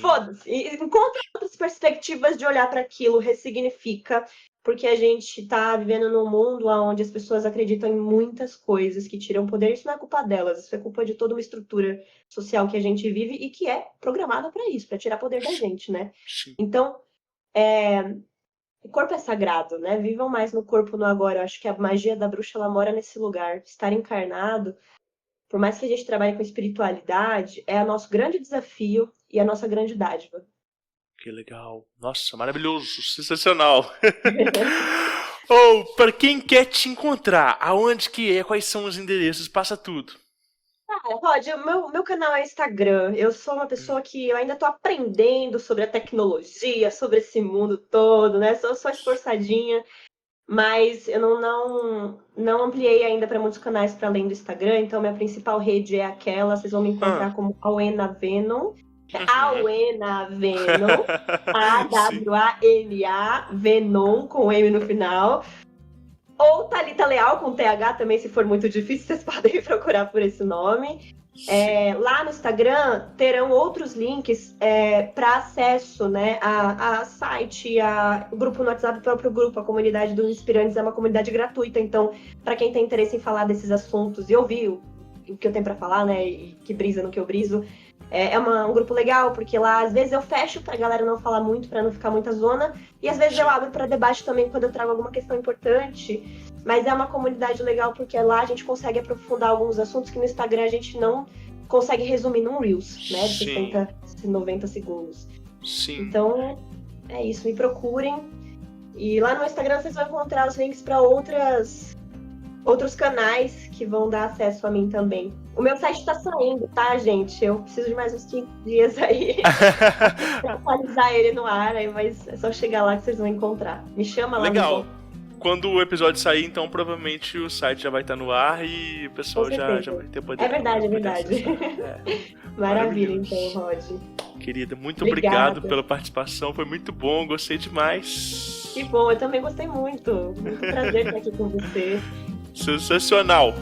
Foda-se. Encontra outras perspectivas de olhar para aquilo, ressignifica, porque a gente está vivendo num mundo onde as pessoas acreditam em muitas coisas que tiram poder. Isso não é culpa delas, isso é culpa de toda uma estrutura social que a gente vive e que é programada para isso, para tirar poder da gente, né? Então, o corpo é sagrado, né? Vivam mais no corpo, no agora. Eu acho que a magia da bruxa, ela mora nesse lugar. Estar encarnado, por mais que a gente trabalhe com espiritualidade, é o nosso grande desafio e a nossa grande dádiva. Que legal. Nossa, maravilhoso, sensacional. Para quem quer te encontrar, aonde que é, quais são os endereços, passa tudo. Rod, o meu canal é Instagram. Eu sou uma pessoa que eu ainda estou aprendendo sobre a tecnologia, sobre esse mundo todo, né? Sou esforçadinha. Mas eu não ampliei ainda para muitos canais para além do Instagram, então minha principal rede é aquela. Vocês vão me encontrar como Awena Venom. Awena Venom. A-W-A-N-A Venom, com M no final. Ou Thalita Leal, com TH também, se for muito difícil, vocês podem procurar por esse nome. Lá no Instagram terão outros links para acesso, né, a site, o grupo no WhatsApp, o próprio grupo, a comunidade dos Inspirantes é uma comunidade gratuita, então para quem tem interesse em falar desses assuntos e ouvir o que eu tenho para falar, né, e que brisa no que eu briso, é um grupo legal, porque lá às vezes eu fecho pra galera não falar muito, pra não ficar muita zona, e às vezes eu abro para debate também quando eu trago alguma questão importante. Mas é uma comunidade legal porque lá a gente consegue aprofundar alguns assuntos que no Instagram a gente não consegue resumir num Reels, né? De 60, 90 segundos. Sim. Então, é isso. Me procurem. E lá no Instagram vocês vão encontrar os links para outros canais que vão dar acesso a mim também. O meu site tá saindo, tá, gente? Eu preciso de mais uns 15 dias aí pra atualizar ele no ar, mas é só chegar lá que vocês vão encontrar. Me chama lá. Legal. Quando o episódio sair, então provavelmente o site já vai estar no ar e o pessoal já vai ter poder. É verdade. Maravilha, então, Rod. Querida, muito obrigado pela participação, foi muito bom, gostei demais. Que bom, eu também gostei muito. Muito prazer estar aqui com você. Sensacional.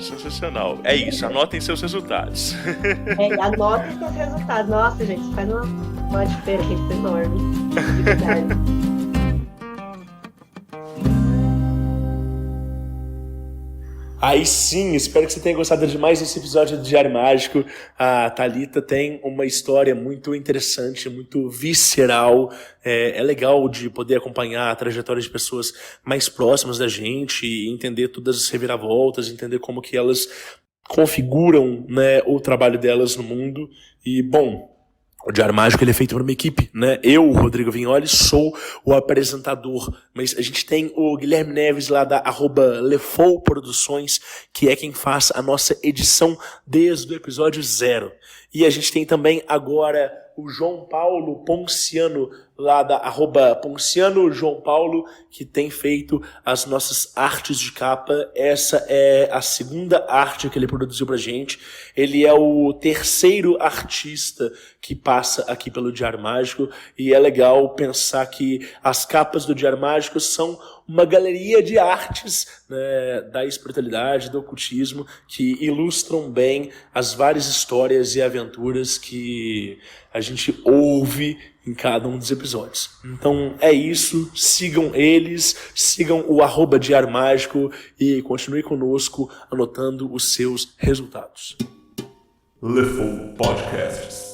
É isso, anotem seus resultados. Anotem seus resultados. Nossa, gente, isso faz uma diferença enorme. De verdade. Aí sim, espero que você tenha gostado demais desse episódio do Diário Mágico. A Thalita tem uma história muito interessante, muito visceral. É legal de poder acompanhar a trajetória de pessoas mais próximas da gente e entender todas as reviravoltas, entender como que elas configuram, né, o trabalho delas no mundo. E, bom, O Diário Mágico ele é feito por uma equipe, né? Eu, o Rodrigo Vignoli, sou o apresentador, mas a gente tem o Guilherme Neves lá da @Lefou Produções, que é quem faz a nossa edição desde o episódio 0. E a gente tem também agora o João Paulo Ponciano, lá da @Ponciano João Paulo, que tem feito as nossas artes de capa. Essa é a segunda arte que ele produziu pra gente. Ele é o terceiro artista que passa aqui pelo Diário Mágico, e é legal pensar que as capas do Diário Mágico são uma galeria de artes, né, da espiritualidade, do ocultismo, que ilustram bem as várias histórias e aventuras que a gente ouve em cada um dos episódios. Então é isso, sigam eles, sigam o @Diário Mágico e continue conosco anotando os seus resultados. Lefou Podcasts.